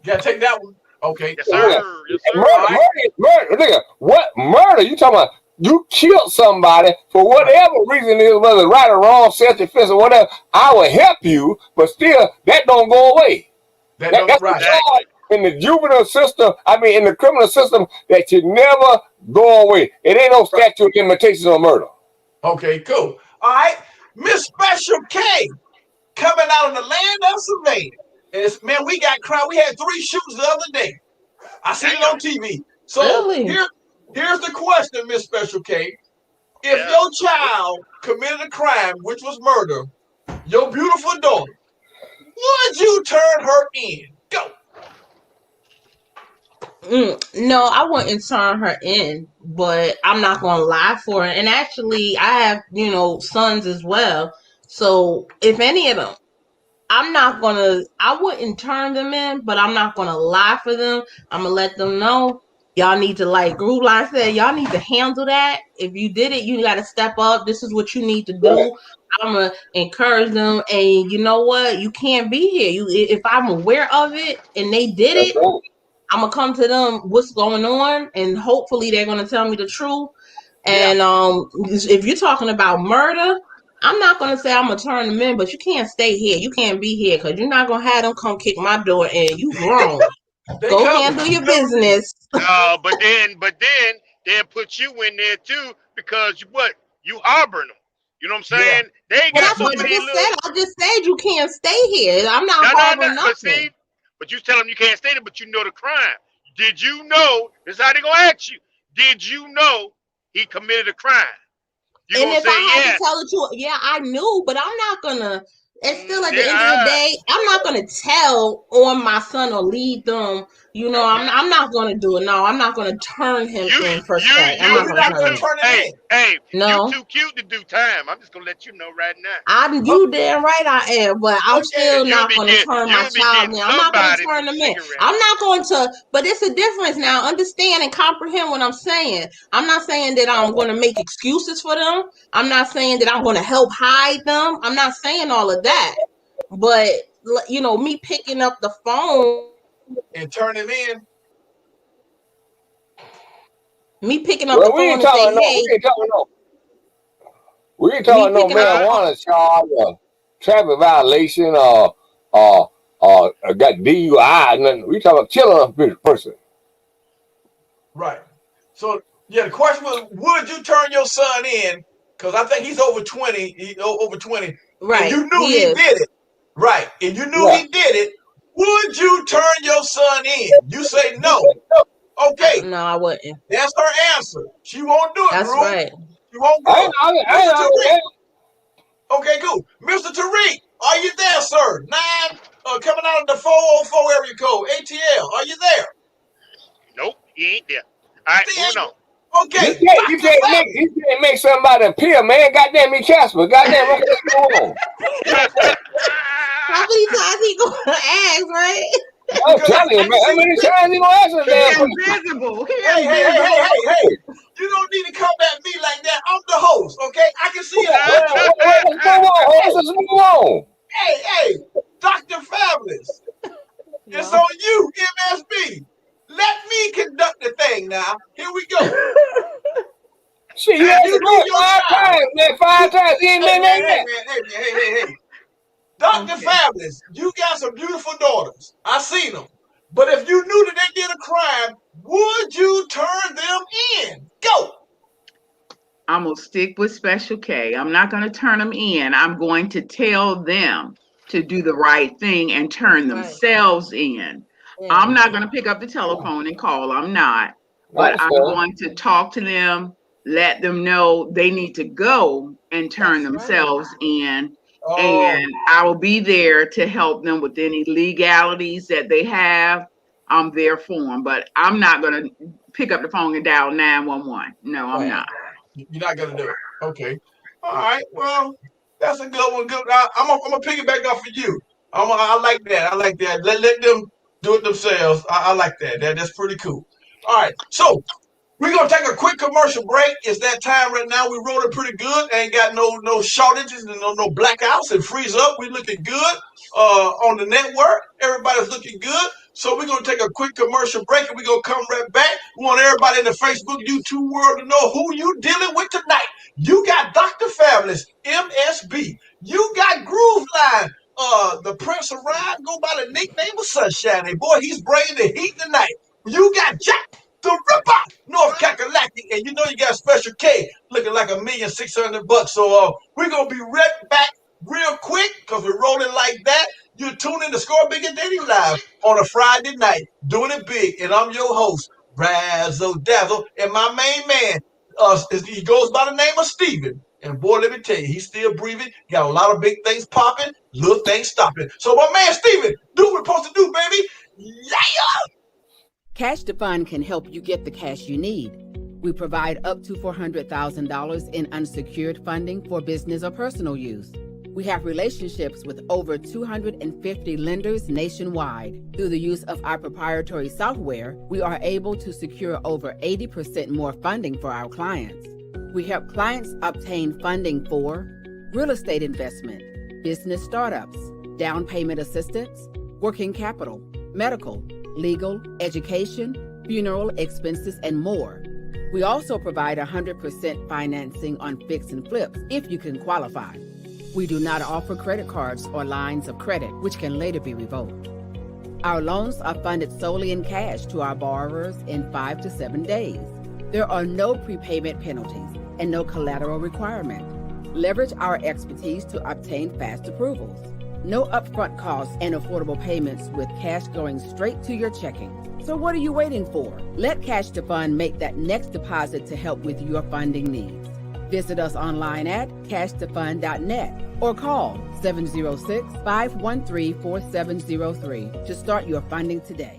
You gotta take that one. Okay. Yes, All right. sir. Yes, Murder, All sir. right. murder. Nigga, what murder? You talking about? You killed somebody for Right. whatever reason it is, whether right or wrong, self-defense or whatever. I will help you, but still, that don't go away. That don't That's the right. charge Exactly. in the juvenile system. I mean, in the criminal system, that should never go away. It ain't no Right. statute of limitations on murder. Okay, cool. All right. Miss Special K coming out of the land of Savannah. And man, we got crowd. We had 3 shoots the other day. I seen it on Damn. TV. So Really? here's the question, Miss Special K. If Yeah. your child committed a crime, which was murder, your beautiful daughter, would you turn her in? Go. No, I wouldn't turn her in, but I'm not gonna lie for her. And actually, I have sons as well. So if any of them, I wouldn't turn them in, but I'm not gonna lie for them. I'm gonna let them know. Y'all need to, like Groove Line said, y'all need to handle that. If you did it, you got to step up. This is what you need to do. I'm gonna encourage them, and you know what? You can't be here. If I'm aware of it and they did That's it, right. I'm gonna come to them. What's going on? And hopefully they're gonna tell me the truth. Yeah. And if you're talking about murder, I'm not gonna say I'm gonna turn them in, but you can't stay here. You can't be here because you're not gonna have them come kick my door in. You grown. They Go coming. handle your You know me. business. But then they'll put you in there too because you harboring them. You know what I'm Yeah. saying? They ain't Well, got that's so what I many just little. said. I just said you can't stay here. I'm not No. harboring But nothing. see, but you tell them you can't stay there, but you know the crime. Did you know? This is how they gonna ask you. Did you know he committed a crime? You And gonna if say I had to yes? tell the truth, yeah, I knew, but I'm not gonna. It's still at the end of the Yeah. day, I'm not gonna tell on my son or lead them. You know, Okay. I'm not gonna do it. No, I'm not gonna turn him You in per you se. I'm So not you you're gonna not you turn gonna him too. in. turn him Hey in. hey, you No, too cute to do time. I'm just gonna let you know right now. you damn right I am, but I'm Okay. still Cause not gonna turn my you'll be child getting in. I'm not gonna somebody turn some them in. cigarettes. I'm not going to. But it's a difference now. Understand and comprehend what I'm saying. I'm not saying that I'm going to make excuses for them. I'm not saying that I'm going to help hide them. I'm not saying all of that. But me picking up the phone, And turn him in. me picking up the Well, we phone ain't and say, talking no. hey, We ain't me talking no picking up the phone. marijuana charge or traffic violation or got DUI. Nothing. We talking about killing a person. Right. So yeah, the question was, would you turn your son in? Because I think he's over 20. Over 20, and Right, you knew he he is. did it. Right, and you knew Yeah. he did it. Would you turn your son in? You say no. Okay, No, I wouldn't. that's her answer. She won't do it, That's Groove. right. She won't do I it. ain't Mr. Tariq. arguing Okay, cool. Mr. Tariq, are you there, sir? Coming out of the 404 area code, ATL. Are you there? Nope, he ain't there. All right, See, moving on. okay, You Dr. Fabulous. can't make somebody appear, man. Goddamn me, Casper. Goddamn, what's going on? How many times he gonna ask, right? I'm Because telling you, I man. can How see. many times you gonna answer the He damn question? invisible. He Hey, hey, hey, hey, invisible. hey, hey. You don't need to come at me like that. I'm the host, okay? I can see your expression. What's going on? Hey, What's going on? hey, Dr. Fabulous. It's Yeah. on you, MSB. Let me conduct the thing now. Here we go. Shit, you If asked you the knew man your five child, times, man. you, 5 times. He ain't hey been man, there hey yet. man, hey man, hey. Dr. Okay. Fabulous, you got some beautiful daughters. I seen them. But if you knew that they did a crime, would you turn them in? Go. I'm going to stick with Special K. I'm not going to turn them in. I'm going to tell them to do the right thing and turn Right. themselves in. Yeah. I'm not going to pick up the telephone and call. I'm not. I But I'm understand. going to talk to them, let them know they need to go and turn That's right. themselves in. Oh, And I will be there to help them with any legalities that they have. I'm there for them. But I'm not going to pick up the phone and dial 911. No, I'm Right. not. you're not gonna do it. Okay. All right. Well, that's a good one. Good. I'm gonna piggyback off of you. I like that. I like that. Let them do it themselves. I like that. That's pretty cool. All right. So we're gonna take a quick commercial break. It's that time right now. We're rolling pretty good. Ain't got no shortages and no blackouts and freeze up. We're looking good on the network. Everybody's looking good. So we're gonna take a quick commercial break and we're gonna come right back. We want everybody in the Facebook, YouTube world to know who you dealing with tonight. You got Dr. Fabulous, MSB. You got Groove Line. The Prince of Rhyme go by the nickname of Sunshine. And boy, he's bringing the heat tonight. You got Jack the Ripper, North Kakalaki, and you know you got Special K looking like $1,600,000. So we're gonna be right back real quick because we're rolling like that. You're tuning to Score Bigger Dating Live on a Friday night, doing it big, and I'm your host, Razzle Dazzle, and my main man, he goes by the name of Steven. And boy, let me tell you, he's still breathing. He got a lot of big things popping, little things stopping. So my man Steven, do what we're supposed to do, baby. Yeah. Cash to Fund can help you get the cash you need. We provide up to $400,000 in unsecured funding for business or personal use. We have relationships with over 250 lenders nationwide. Through the use of our proprietary software, we are able to secure over 80% more funding for our clients. We help clients obtain funding for real estate investment, business startups, down payment assistance, working capital, medical, legal, education, funeral expenses, and more. We also provide 100% financing on fix and flips if you can qualify. We do not offer credit cards or lines of credit, which can later be revoked. Our loans are funded solely in cash to our borrowers in 5 to 7 days. There are no prepayment penalties and no collateral requirement. Leverage our expertise to obtain fast approvals. No upfront costs and affordable payments with cash going straight to your checking. So what are you waiting for? Let Cash to Fund make that next deposit to help with your funding needs. Visit us online at cashtofund.net or call 706-513-4703 to start your funding today.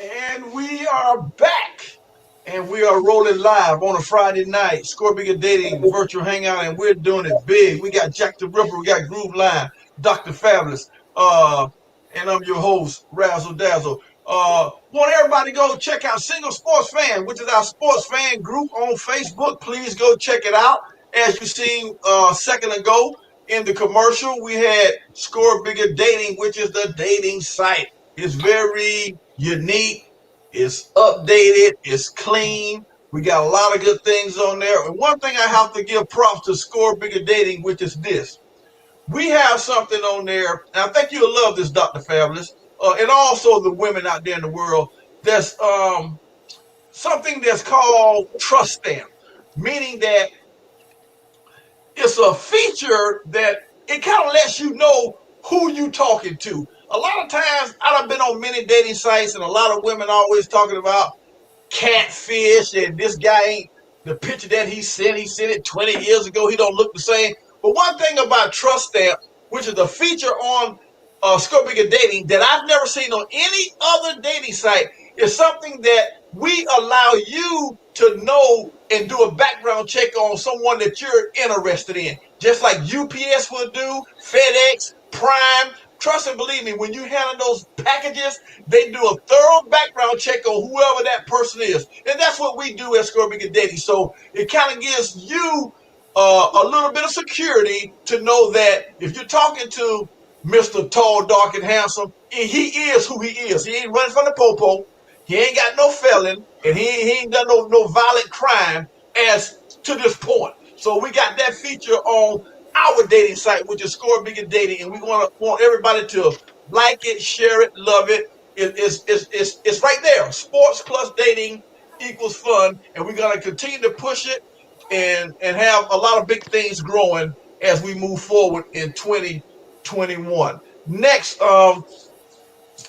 And we are back. And we are rolling live on a Friday night. Score Bigger Dating virtual hangout, and we're doing it big. We got Jack the Ripper, we got Groove Line, Dr. Fabulous, and I'm your host, Razzle Dazzle. Want everybody to go check out Single Sports Fan, which is our sports fan group on Facebook. Please go check it out. As you seen a second ago in the commercial, we had Score Bigger Dating, which is the dating site. It's very unique. It's updated. It's clean. We got a lot of good things on there. And one thing I have to give props to Score Bigger Dating, which is this. We have something on there, and I think you'll love this, Dr. Fabulous, and also the women out there in the world. There's something that's called Trust Stamp, meaning that it's a feature that it kind of lets you know who you talking to. A lot of times, I've been on many dating sites, and a lot of women always talking about catfish, and this guy ain't the picture that he sent it 20 years ago. He don't look the same. But one thing about Trust Stamp, which is a feature on Score Bigger Dating that I've never seen on any other dating site is something that we allow you to know and do a background check on someone that you're interested in. Just like UPS will do, FedEx, Prime. Trust and believe me, when you handle those packages, they do a thorough background check on whoever that person is. And that's what we do at Score Bigger Dating. So it kind of gives you a little bit of security to know that if you're talking to Mr. Tall, Dark, and Handsome, he is who he is. He ain't running from the popo. He ain't got no felon, and he ain't done no violent crime as to this point. So we got that feature on our dating site, which is Score Bigger Dating, and we want everybody to like it, share it, love it. It's right there. Sports plus dating equals fun, and we're gonna continue to push it and have a lot of big things growing as we move forward in 2021. Next, I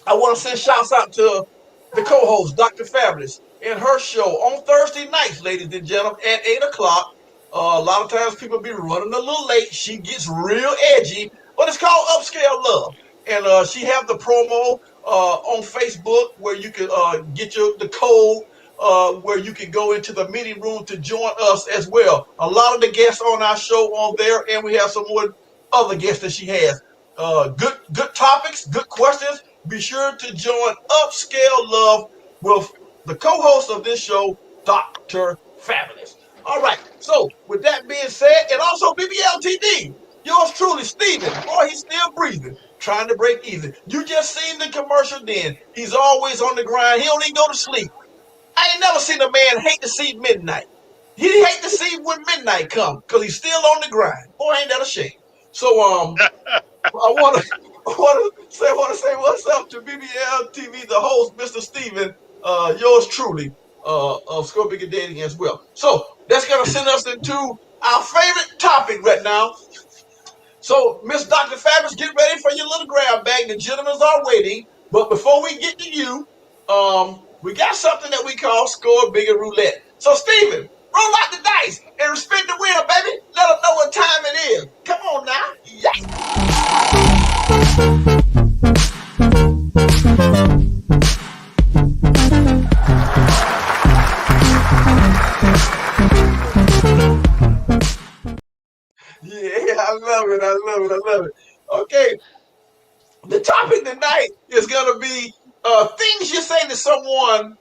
want to send shouts out to the co-host, Dr. Fabulous, and her show on Thursday nights, ladies and gentlemen, at 8 o'clock. A lot of times people be running a little late. She gets real edgy, but it's called Upscale Love. And she have the promo on Facebook where you can get the code where you can go into the meeting room to join us as well. A lot of the guests on our show on there, and we have some more other guests that she has. Good topics, good questions. Be sure to join Upscale Love with the co-host of this show, Dr. Fabulous. All right. So with that being said, and also BBLTD, yours truly, Steven. Boy, he's still breathing, trying to break even. You just seen the commercial then. He's always on the grind. He don't even go to sleep. I ain't never seen a man hate to see midnight. He hate to see when midnight come because he's still on the grind. Boy, ain't that a shame. So I want to say what's up to BBL TV, the host, Mr. Steven, yours truly, of Score Bigger Dating as well. So that's gonna send us into our favorite topic right now. So, Miss Dr. Fabulous, get ready for your little grab bag. The gentlemen are waiting. But before we get to you, we got something that we call Score Bigger Roulette. So, Steven, roll out the dice and spin the wheel, baby. Let them know what time it is. Come on now. Yeah. Yeah, I love it. I love it. I love it. Okay, the topic tonight is going to be things you say to someone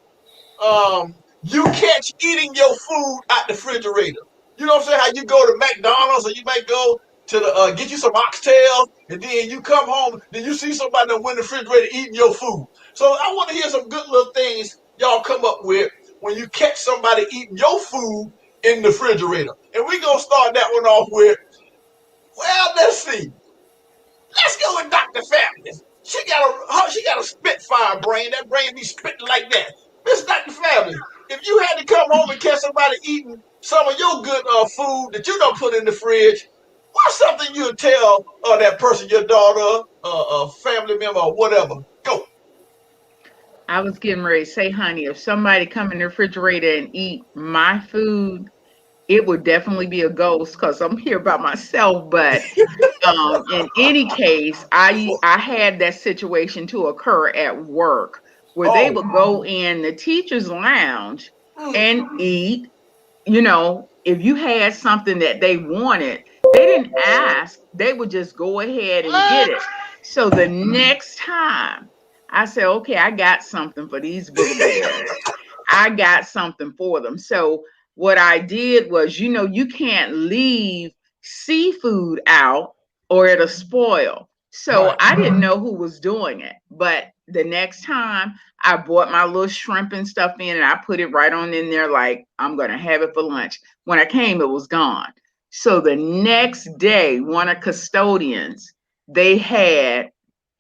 you catch eating your food out the refrigerator. You know what I'm saying? How you go to McDonald's or you might go to the get you some oxtails, and then you come home, then you see somebody in the refrigerator eating your food. So I want to hear some good little things y'all come up with when you catch somebody eating your food in the refrigerator. And we're going to start that one off with, well, let's see. Let's go with Dr. Fabulous. She got a spitfire brain. That brain be spitting like that. Miss Dr. Fabulous, if you had to come home and catch somebody eating some of your good food that you don't put in the fridge, what's something you'd tell that person, your daughter, a family member, or whatever? Go. I was getting ready to say, honey, if somebody come in the refrigerator and eat my food, it would definitely be a ghost because I'm here by myself. But in any case, I had that situation to occur at work where they would go in the teacher's lounge and eat. You know, if you had something that they wanted, they didn't ask, they would just go ahead and get it. So the next time I said, okay, I got something for these booger bears. I got something for them. So what I did was, you know, you can't leave seafood out or it'll spoil. So Right. I didn't know who was doing it. But the next time I bought my little shrimp and stuff in and I put it right on in there, like I'm going to have it for lunch. When I came, it was gone. So the next day, one of custodians, they had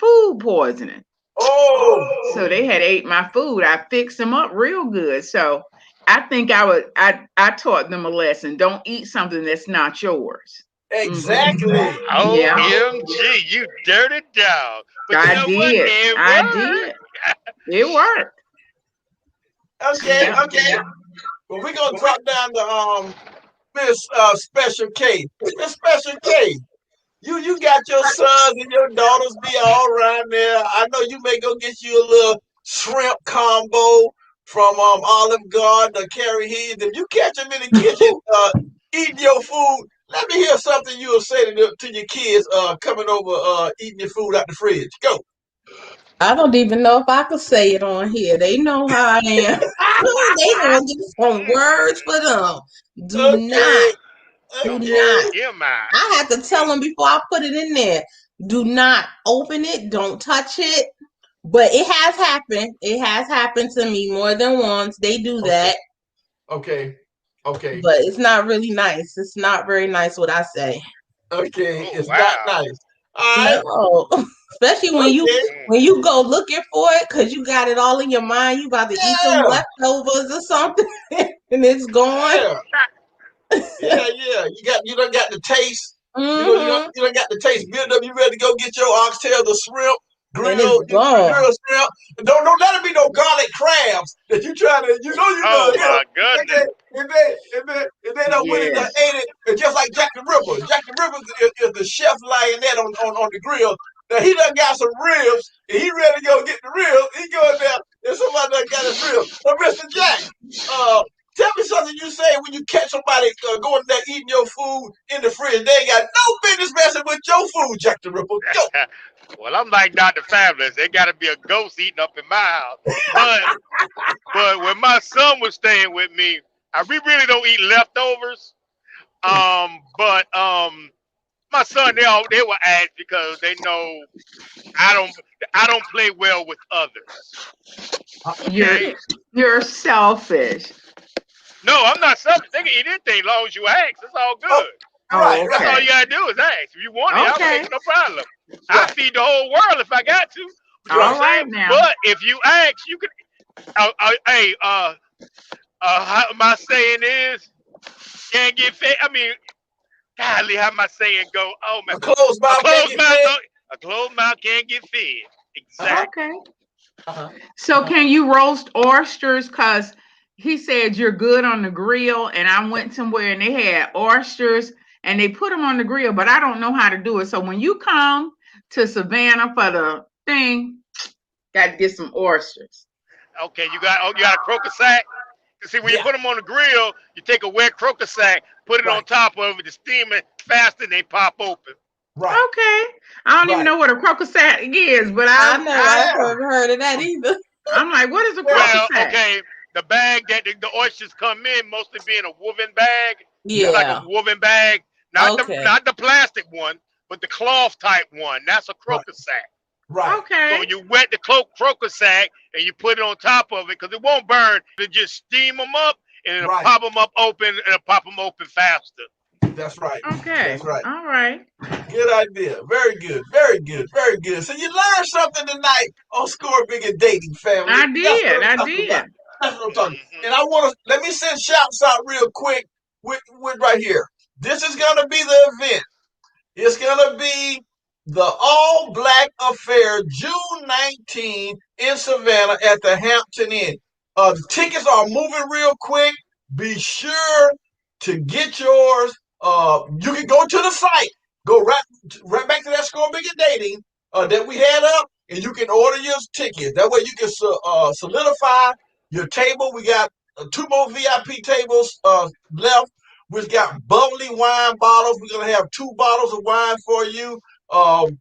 food poisoning. Oh, So they had ate my food. I fixed them up real good. So I think I taught them a lesson. Don't eat something that's not yours. exactly. Yeah, OMG, you dirty dog. But you I know what? did. It I did. worked. It worked. Okay, Yeah. okay. Well, we're gonna drop down to Miss Special K. Miss Special K. You got your sons and your daughters be all around there. I know you may go get you a little shrimp combo from Olive Garden or Carrie Heed. If you catch them in the kitchen eating your food, let me hear something you will say to your kids coming over eating your food out the fridge. Go. I don't even know if I could say it on here. They know how I am. They gonna get some words for them. Do not, Okay. do Okay. not. TMI. I have to tell them before I put it in there. Do not open it. Don't touch it. But it has happened. It has happened to me more than once. They do Okay. that, Okay. Okay. but it's not really nice. It's not very nice what I say. Okay. Oh It's not wow. nice. All right. No, especially Okay. when you go looking for it because you got it all in your mind. You about to eat some Yeah. leftovers or something, and it's gone. Yeah. Yeah, yeah. You done got the taste. Hmm. You done got the taste built up. You ready to go get your oxtail, the shrimp, And it's grill, gone. grill shrimp. Don't let it be no garlic crabs that you trying to. You Oh know. my goodness. And they done went and done Yes. ate it. And just like Jack the Ripper. Jack the Ripper is the chef lioness on the grill. Now he done got some ribs, and he ready to go get the ribs. He going there, and somebody done got his ribs. So Mr. Jack, uh, tell me something you say when you catch somebody going there eating your food in the fridge. They ain't got no business messing with your food, Jack the Ripper. Go. Well, I'm like Dr. Fabulous. There got to be a ghost eating up in my house. But when my son was staying with me, we really don't eat leftovers. But my son they will ask because they know I don't I don't play well with others. You're Okay. you're selfish. No, I'm not selfish. They can eat anything as long as you ask. It's all Oh, good. right, Oh, That's right, all okay. you gotta do is ask. If you want it, I'll make Okay. it, no problem. I right, feed the whole world if I got to. But you know what I'm All right. saying? right now. But if you ask, you can. Hey, how my saying is, can't get fed. I mean, golly, how my saying go? Oh man, A closed a mouth can't closed get mouth fed. don't. A closed mouth can't get fed. Uh-huh, Exactly. Okay. uh-huh, So uh-huh. can you roast oysters? Cause he said you're good on the grill, and I went somewhere and they had oysters and they put them on the grill, but I don't know how to do it. So when you come to Savannah for the thing, got to get some oysters. Okay, you got a croaker sack. See, when you Yeah, put them on the grill, you take a wet croaker sack, put it on right, top of it, to steam it faster, and they pop open. right, Okay. I don't even right. know what a croquisette is, but I know I've Yeah, heard of that either. I'm like, what is a yeah. Well, croquisette? okay, the bag that the oysters come in, mostly being a woven bag. It's like a Yeah. woven bag, Okay. not the plastic one, but the cloth type one. That's a Right, croaker sack. right, So Okay. you wet the croaker sack and you put it on top of it because it won't burn. You just steam them up and it'll right. pop them up open and it'll pop them open faster. That's right. That's Okay. right. All right. Good idea. Very good. Very good. Very good. So you learned something tonight on Score Bigger Dating, family. I That's what did. I'm I talking about. did. That's what I'm talking about. Hmm. And I want to let me send shouts out real quick with right here. This is gonna be the event. It's gonna be the All Black Affair, June 19th in Savannah at the Hampton Inn. The tickets are moving real quick. Be sure to get yours. You can go to the site. Go right back to that Score Bigger Dating that we had up, and you can order your ticket. That way you can solidify your table. We got two more VIP tables left. We've got bubbly wine bottles. We're gonna have 2 bottles of wine for you. Um,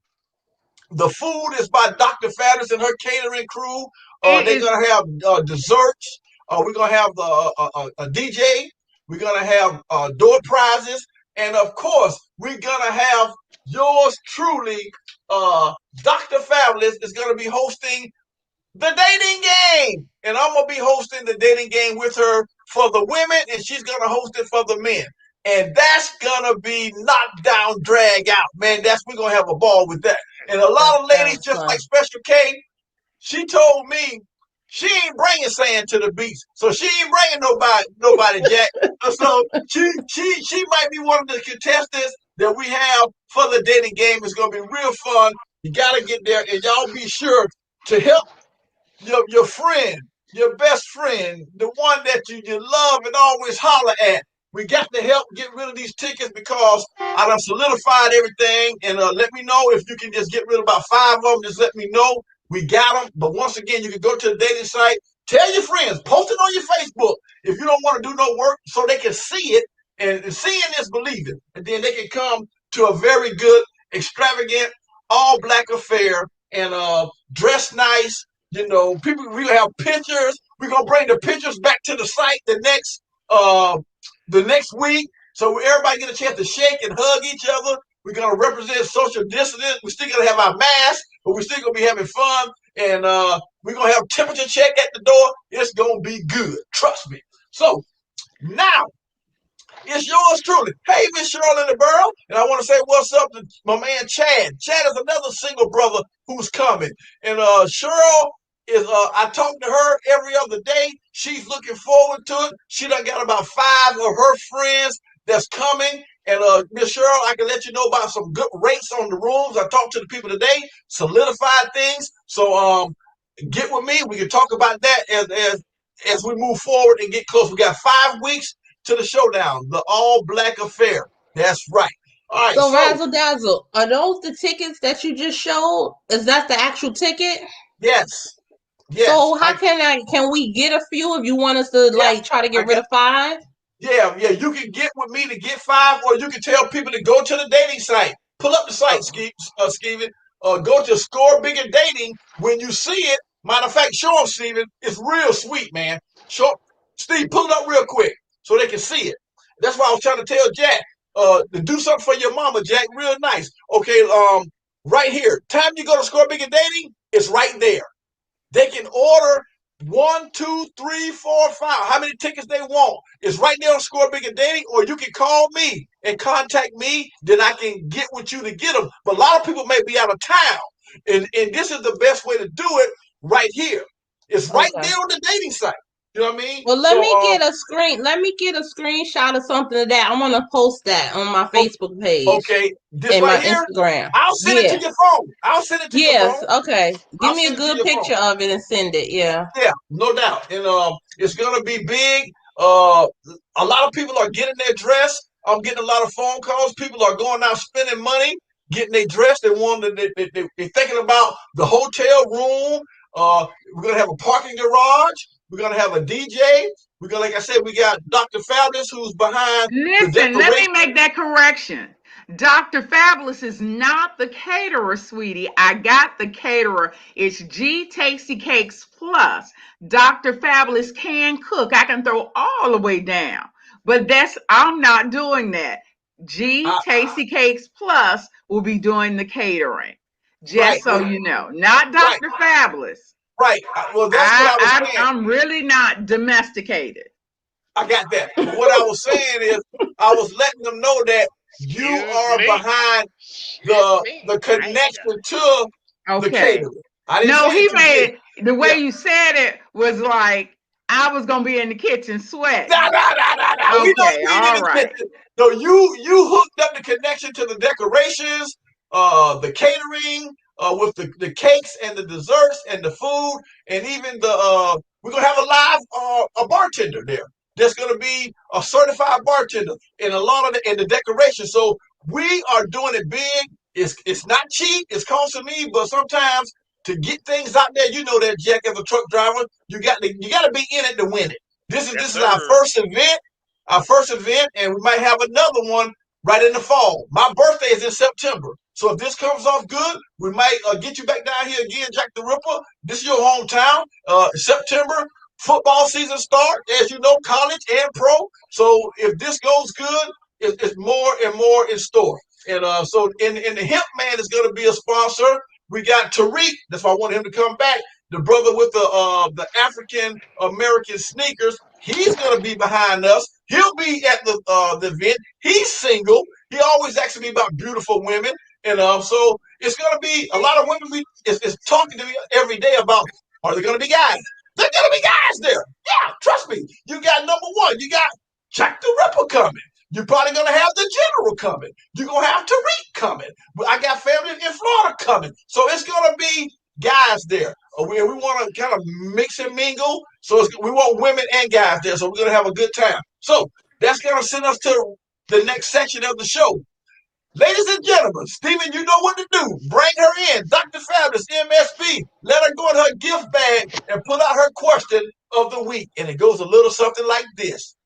the food is by Dr. Faddis and her catering crew. It They're is gonna have desserts. We're gonna have a DJ. We're gonna have door prizes, and of course, we're gonna have yours truly. Dr. Fabulous is gonna be hosting the dating game. And I'm going to be hosting the dating game with her for the women, and she's going to host it for the men. And that's going to be knockdown, drag out, man. We're going to have a ball with that. And a That lot of ladies, sounds just like fun. Special K, she told me she ain't bringing sand to the beach. So she ain't bringing nobody, Jack. So she might be one of the contestants that we have for the dating game. It's going to be real fun. You got to get there, and y'all be sure to help your friend, your best friend, the one that you love and always holler at. We got to help get rid of these tickets because I done solidified everything. And let me know if you can just get rid of about 5 of them. Just let me know. We got them. But once again, you can go to the dating site. Tell your friends. Post it on your Facebook if you don't want to do no work so they can see it. And seeing is believing. And then they can come to a very good, extravagant, all-black affair and dress nice. You know, people, we have pictures. We're going to bring the pictures back to the site the next week, so everybody get a chance to shake and hug each other. We're gonna represent social distance. We're still gonna have our masks, but we're still gonna be having fun. And we're gonna have temperature check at the door. It's gonna be good. Trust me. So now it's yours truly. Hey, Miss Cheryl in the Borough. And I want to say what's up to my man Chad. Chad is another single brother who's coming. And Cheryl is, I talk to her every other day. She's looking forward to it. She done got about 5 of her friends that's coming. And Miss Cheryl, I can let you know about some good rates on the rooms. I talked to the people today, solidified things. So get with me. We can talk about that as we move forward and get close. We got 5 weeks to the showdown, the all-black affair. That's right. All right. So So Razzle Dazzle, are those the tickets that you just showed? Is that the actual ticket? yes, So I how can we get a few if you want us to yeah, like try to I get rid got of 5? yeah. You can get with me to get 5, or you can tell people to go to the dating site. Pull up the site, Steven. Go to Score Bigger Dating. When you see it, matter of fact, show them, Steven. It's real sweet, man. Show Steve, pull it up real quick so they can see it. That's why I was trying to tell Jack to do something for your mama, Jack. Real nice. Okay, right here. Time you go to Score Bigger Dating, it's right there. They can order 1, 2, 3, 4, 5. How many tickets they want? It's right there on Score Bigger Dating, or you can call me and contact me. Then I can get with you to get them. But a lot of people may be out of town, and this is the best way to do it right here. It's right Okay. there on the dating site. You know what I mean? Well, let So, me get a screen. Let me get a screenshot of something of that. I'm gonna post that on my Facebook page okay, this and right my here, Instagram. I'll send it to Yeah. your phone. I'll send it to your Yes. phone. Okay. Give I'll me a send it to good your phone. picture of it and send it. Yeah. Yeah, no doubt. And it's gonna be big. A lot of people are getting their dress. I'm getting a lot of phone calls. People are going out spending money, getting their dress. They want to, they're thinking about the hotel room. We're gonna have a parking garage. We're gonna have a DJ. We're gonna, like I said, we got Dr. Fabulous who's behind the Listen, let me decoration. make that correction. Dr. Fabulous is not the caterer, sweetie. I got the caterer. It's G Tasty Cakes Plus. Dr. Fabulous can cook. I can throw all the way down. But I'm not doing that. G Uh, Tasty Cakes Plus will be doing the catering. right, Just so you know. Not right, Dr. Fabulous. right. Well, that's what I was saying. I'm really not domesticated. I got that. But what I was saying is, I was letting them know that you Excuse are me. behind Excuse the me. the I ain't got connection to the Okay. catering. I didn't No, say he that you did. made it. The way Yeah. you said it was like I was gonna be in the kitchen Nah, sweating. nah, nah, nah, nah. We know Okay, you ain't in all the right. kitchen. No, you hooked up the connection to the decorations, the catering, with the cakes and the desserts and the food, and even we're gonna have a live a bartender there. There's gonna be a certified bartender and a lot of the decoration. So we are doing it big. It's not cheap. It's costing me, but sometimes to get things out there, you know that Jack as a truck driver, you got to be in it to win it. This is yes, this is our sir. first event, and we might have another one right in the fall. My birthday is in September, so if this comes off good, we might get you back down here again, Jack the Ripper. This is your hometown. September football season start, as you know, college and pro. So if this goes good, it's more and more in store. And so in the hemp man is going to be a sponsor. We got Tariq. That's why I want him to come back. The brother with the African American sneakers. He's gonna be behind us. He'll be at the event. He's single. He always asks me about beautiful women, and so it's gonna be a lot of women. Is talking to me every day about, are there gonna be guys? There's gonna be guys there. Yeah, trust me. You got number one. You got Jack the Ripper coming. You're probably gonna have the general coming. You're gonna have Tariq coming. I got family in Florida coming. So it's gonna be guys there. We want to kind of mix and mingle. So we want women and guys there. So we're gonna have a good time. So That's going to send us to the next section of the show. Ladies and gentlemen, Stephen, you know what to do. Bring her in. Dr. Fabulous, MSP. Let her go in her gift bag and pull out her question of the week. And it goes a little something like this.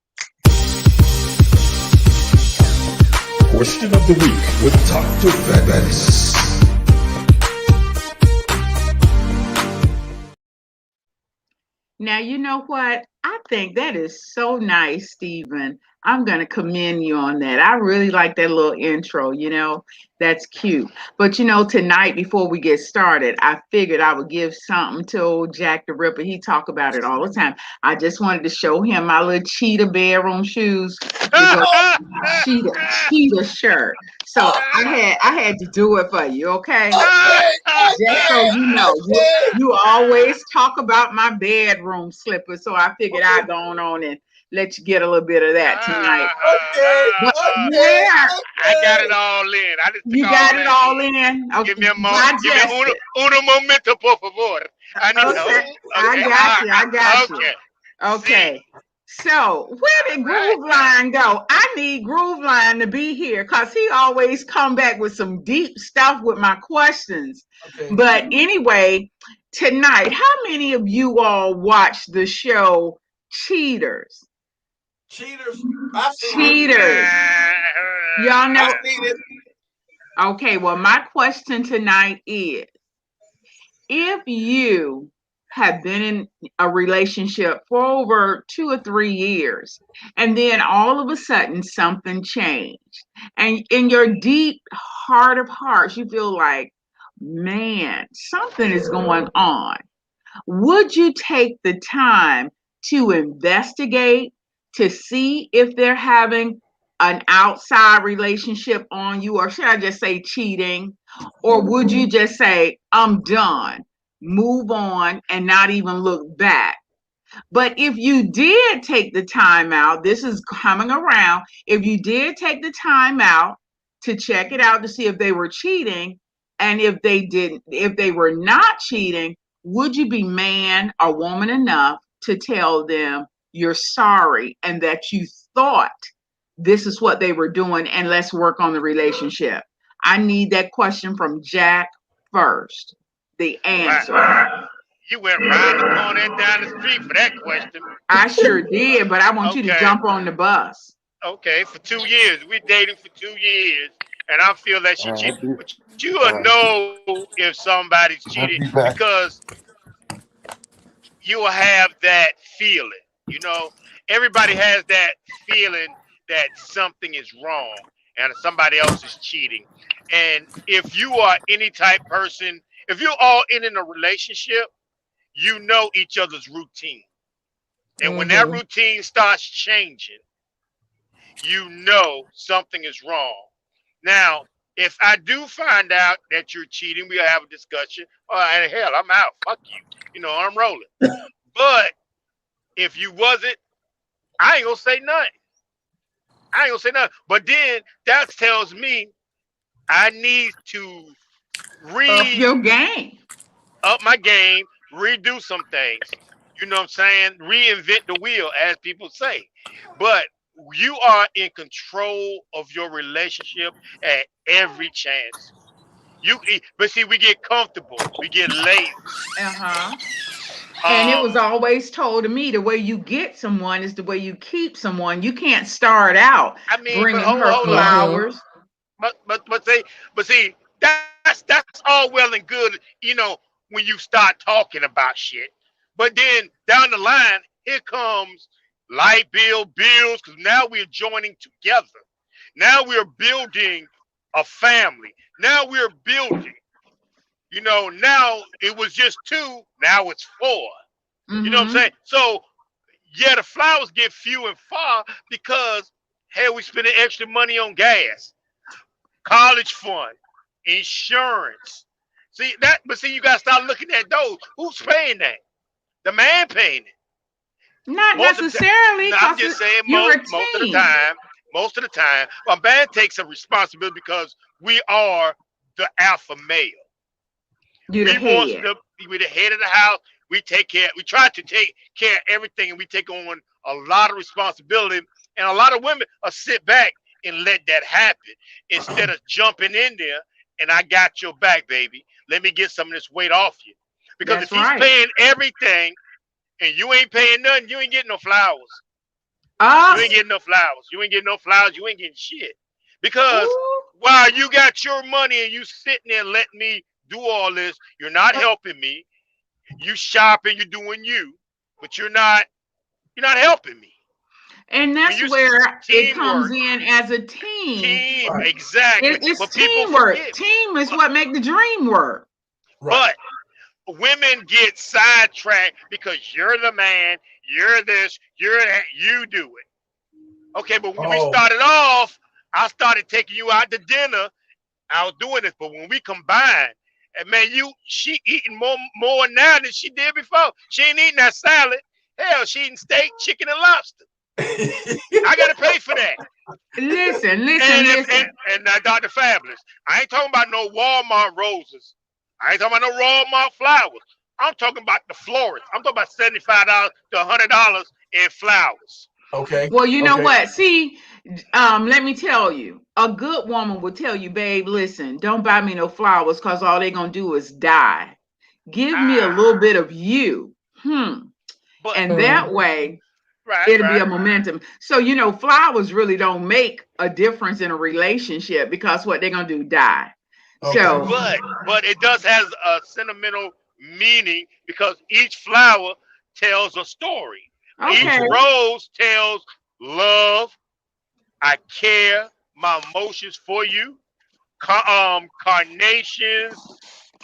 Question of the week with Dr. Fabulous. Now, you know what? I think that is so nice, Stephen. I'm going to commend you on that. I really like that little intro, that's cute. But, tonight before we get started, I figured I would give something to old Jack the Ripper. He talk about it all the time. I just wanted to show him my little cheetah bedroom shoes with a cheetah shirt. So I had to do it for you, okay? Just so you know, you always talk about my bedroom slippers, so I figured I'd go on and let you get a little bit of that tonight. I got it all in. I just You got it all in. Okay. Give me a moment. Give me uno momento, por favor. I need okay. I got you. Okay. So where did Grooveline go? I need Grooveline to be here because he always come back with some deep stuff with my questions. Okay. But anyway, tonight, how many of you all watch the show Cheaters? Cheaters. Cheaters. Y'all know. I've seen it. Okay, well, my question tonight is, if you have been in a relationship for over 2 or 3 years, and then all of a sudden something changed, and in your deep heart of hearts, you feel like, man, something is going on. Would you take the time to investigate to see if they're having an outside relationship on you, or should I just say cheating? Or would you just say, I'm done, move on, and not even look back? But if you did take the time out, this is coming around, if you did take the time out to check it out to see if they were cheating, and if they were not cheating, would you be man or woman enough to tell them you're sorry and that you thought this is what they were doing and let's work on the relationship? I need that question from Jack first. The answer. Wow. You went round the corner and down the street for that question. I sure did, but I want you to jump on the bus. Okay, for 2 years. We dating for 2 years, and I feel that she cheated. But you will know if somebody's cheated because you will have that feeling. Everybody has that feeling that something is wrong and somebody else is cheating. And if you are any type person, if you're all in a relationship, you know each other's routine. And when that routine starts changing, you know something is wrong. Now, if I do find out that you're cheating, we'll have a discussion. And hell, I'm out. Fuck you. I'm rolling. But if you wasn't, I ain't gonna say nothing. But then that tells me I need to up my game, redo some things. You know what I'm saying? Reinvent the wheel, as people say. But you are in control of your relationship at every chance. But see, we get comfortable, we get lazy. And it was always told to me, the way you get someone is the way you keep someone. You can't start out bringing her flowers. But see, that's all well and good, when you start talking about shit. But then down the line, here comes light bills, because now we're joining together. Now we're building a family. Now we're building. Now it was just 2, now it's 4. You know what I'm saying? So, yeah, the flowers get few and far because, hey, we spending extra money on gas, college fund, insurance. But you got to start looking at those. Who's paying that? The man paying it. Not necessarily. No, I'm just saying most of the time, a man takes a responsibility because we are the alpha male. We're the head of the house. We try to take care of everything, and we take on a lot of responsibility And a lot of women will sit back and let that happen instead of jumping in there and I got your back, baby. Let me get some of this weight off you. Because if That's he's right. paying everything and you ain't paying nothing, you ain't getting no flowers. You Ah, ain't getting no flowers. You ain't getting no flowers. You ain't getting shit. Because ooh. while you got your money and you sitting there letting me do all this, you're not helping me. You shopping, you're doing you, but you're not helping me. And When that's you where it comes teamwork, in as a team. team, Right. exactly. It's But people teamwork. forget. Team is But, what make the dream work. Right. but women get sidetracked because you're the man, you're this, you're that, you do it. Okay, but when we Oh. started off, I started taking you out to dinner. I was doing this, but when we combined, and man, she eating more now than she did before. She ain't eating that salad. Hell, she eating steak, chicken, and lobster. I gotta pay for that. Listen, And listen, if listen. and Dr. Fabulous, I ain't talking about no Walmart roses. I ain't talking about no Walmart flowers. I'm talking about the florist. I'm talking about $75 to $100 in flowers. Okay. Well, you know Okay. what? See, let me tell you, a good woman will tell you, babe, listen, don't buy me no flowers because all they're gonna do is die. Give me a Ah, little bit of you. but And that way right, it'll be right. a momentum. So, flowers really don't make a difference in a relationship because what they're gonna do, die. Okay. So, But it does has a sentimental meaning because each flower tells a story. Each okay. Okay. rose tells love, I care, my emotions for you. Carnations,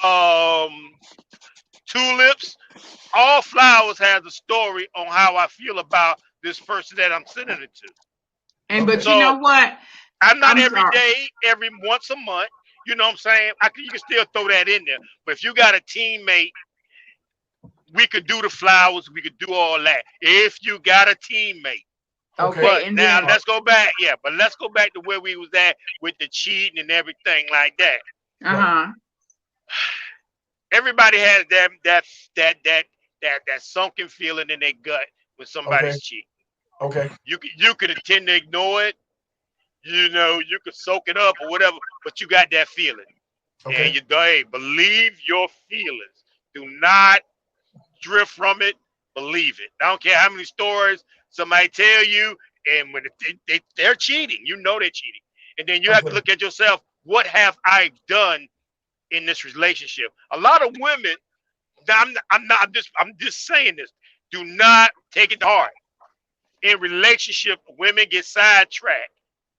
um, tulips, all flowers has a story on how I feel about this person that I'm sending it to. But Okay. you know So what? I'm not I'm every sorry. day, every once a month. You know what I'm saying? You can still throw that in there. But if you got a teammate, we could do the flowers, we could do all that. If you got a teammate. Okay. Okay, But and now then let's go back. Yeah, but let's go back to where we was at with the cheating and everything like that. Right. uh-huh. Everybody has that sunken feeling in their gut when Okay. somebody's cheating. Okay. You could tend to ignore it, you could soak it up or whatever, but you got that feeling. And Okay. hey, believe your feelings. Do not drift from it. Believe it. I don't care how many stories somebody tell you, and when they're cheating, they're cheating. And then you have to Okay. look at yourself. What have I done in this relationship? A lot of women. I'm just saying this. Do not take it to heart. In relationship, women get sidetracked.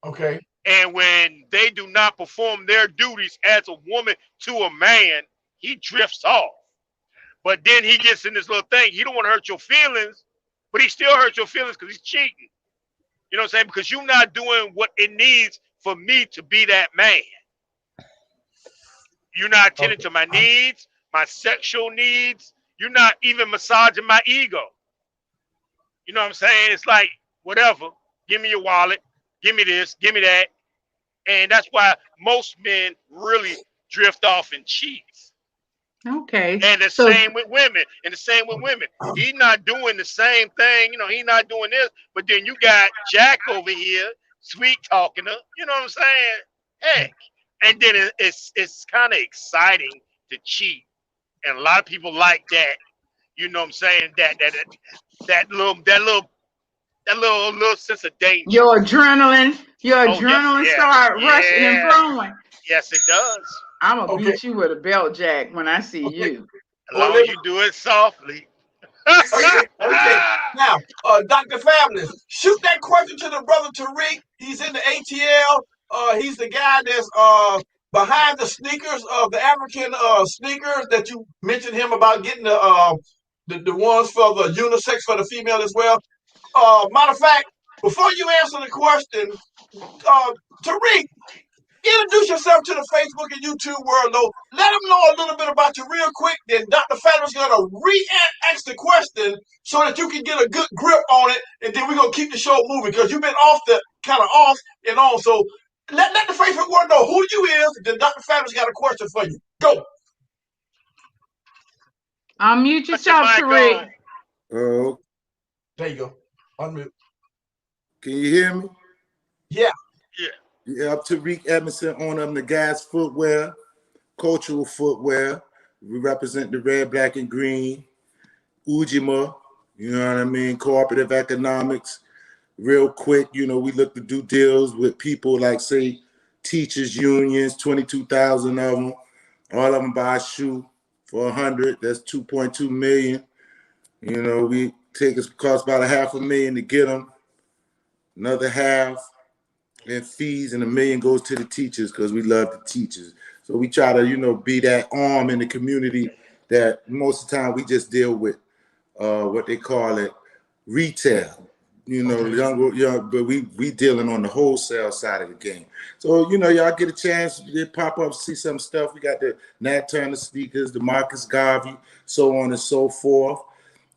Okay. And when they do not perform their duties as a woman to a man, he drifts off. But then he gets in this little thing. He don't want to hurt your feelings, but he still hurts your feelings because he's cheating. You know what I'm saying? Because you're not doing what it needs for me to be that man. You're not attending Okay. to my needs, my sexual needs. You're not even massaging my ego. You know what I'm saying? It's like, whatever. Give me your wallet. Give me this. Give me that. And that's why most men really drift off and cheat. Okay. And the So same with women. And the same with women. He's not doing the same thing. He's not doing this. But then you got Jack over here, sweet talking her. You know what I'm saying? Heck. And then it's kind of exciting to cheat. And a lot of people like that. You know what I'm saying? That little sense of danger. your Oh yes, adrenaline yeah, start rushing and yeah, flowing. yes, it does. I'm gonna Okay. beat you with a belt jack when I see Okay. you. As Well, long as you do it softly. okay. Okay. Now, Dr. Fabulous, shoot that question to the brother Tariq. He's in the ATL. He's the guy that's behind the sneakers of the African sneakers that you mentioned him about getting the ones for the unisex for the female as well. Matter of fact, before you answer the question, Tariq, introduce yourself to the Facebook and YouTube world, though. Let them know a little bit about you real quick. Then Dr. Fabulous is going to re-ask the question so that you can get a good grip on it. And then we're going to keep the show moving because you've been kind of off and on. So let the Facebook world know who you is. Then Dr. Fabulous got a question for you. Go. Unmute Put your yourself, mic Tariq. on. Oh, There you go. Unmute. Can you hear me? Yeah. Yeah. Yeah, I'm Tariq Edmondson, owner of Nagas Footwear, cultural footwear. We represent the red, black, and green. Ujima, you know what I mean? Cooperative economics. Real quick, you know, we look to do deals with people like, say, teachers unions, 22,000 of them. All of them buy a shoe for 100. That's 2.2 million. You know, we take it cost about $500,000 to get them. Another half in fees, and $1 million goes to the teachers because we love the teachers. So we try to, you know, be that arm in the community that most of the time we just deal with what they call it retail. You know, young, but we dealing on the wholesale side of the game. So, you know, y'all get a chance to pop up, see some stuff. We got the Nat Turner sneakers, the Marcus Garvey, so on and so forth.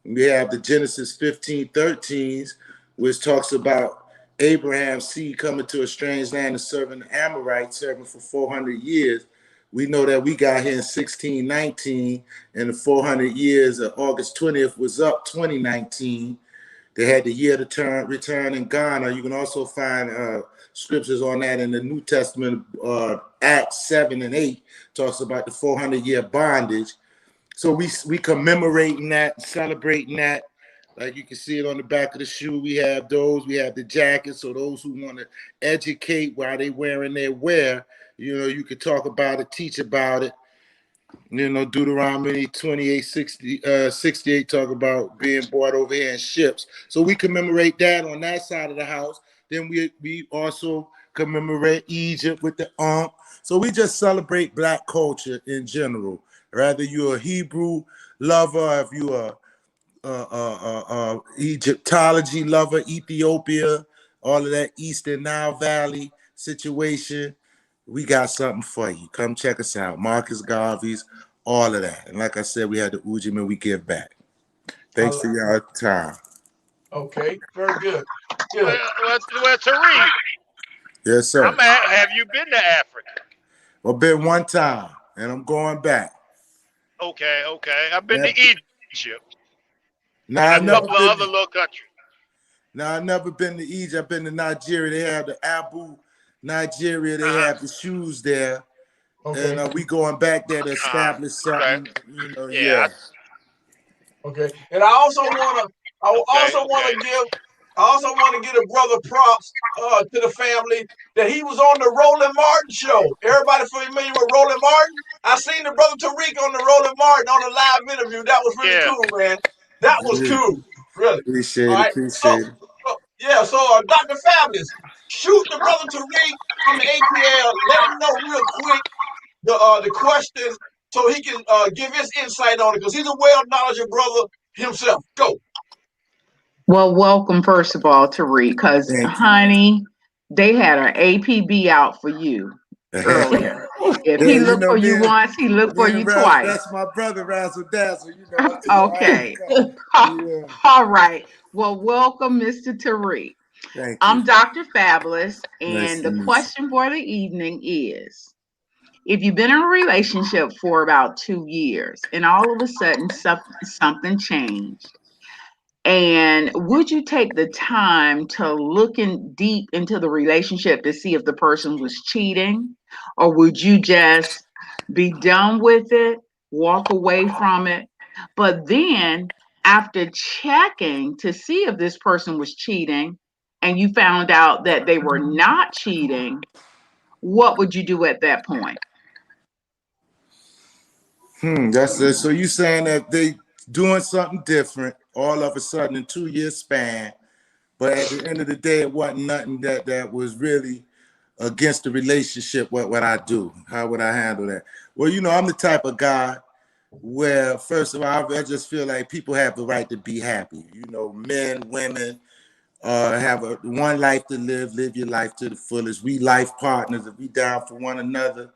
We have the Genesis 15:13s, which talks about Abraham's seed coming to a strange land and serving the Amorites, serving for 400 years. We know that we got here in 1619, and the 400 years of August 20th was up 2019. They had the year to return in Ghana. You can also find scriptures on that in the New Testament. Acts 7 and 8 talks about the 400-year bondage. So we commemorating that, celebrating that. Like you can see it on the back of the shoe. We have those. We have the jackets. So those who want to educate while they wearing their wear, you know, you could talk about it, teach about it. You know, Deuteronomy 68 talk about being brought over here in ships. So we commemorate that on that side of the house. Then we also commemorate Egypt with the Ankh. So we just celebrate Black culture in general. Rather you're a Hebrew lover, if you're Egyptology lover, Ethiopia, all of that Eastern Nile Valley situation, we got something for you. Come check us out. Marcus Garvey's, all of that. And like I said, we had the Ujima, we give back. Thanks for your time. Okay, very good. Good. Well, Tariq, Yes, sir. have you been to Africa? I've been one time, and I'm going back. Okay. I've been to Egypt Now, and a couple of other little countries. Now, I've never been to Egypt. I've been to Nigeria. They have the Abu, Nigeria. They have the shoes there. Okay. And we going back there to establish something. Okay. You know, yeah. Okay. And I also want to give a brother props to the family that he was on the Roland Martin show. Everybody familiar with Roland Martin? I seen the brother Tariq on the Roland Martin on a live interview. That was really cool, man. That was cool. Really. Appreciate it. Appreciate it. So Dr. Fabulous, shoot the brother Tariq from the ATL. Let him know real quick the question so he can give his insight on it because he's a well-knowledgeable brother himself. Go. Well, welcome, first of all, Tariq, because, honey, they had an APB out for you earlier. If he looked for you once, he looked for you twice. That's my brother, Razzle Dazzle. You know. Okay. All right. Well, welcome, Mr. Tariq. Thank you. I'm Dr. Fabulous, and the question for the evening is, if you've been in a relationship for about 2 years and all of a sudden something changed, and would you take the time to look in deep into the relationship to see if the person was cheating, or would you just be done with it, walk away from it? But then after checking to see if this person was cheating and you found out that they were not cheating, what would you do at that point? That's it. So you saying that they doing something different all of a sudden in 2 years span, but at the end of the day, it wasn't nothing that was really against the relationship. What I do? How would I handle that? Well, you know, I'm the type of guy where, first of all, I just feel like people have the right to be happy. You know, men, women have one life to live. Live your life to the fullest. We life partners. If we down for one another,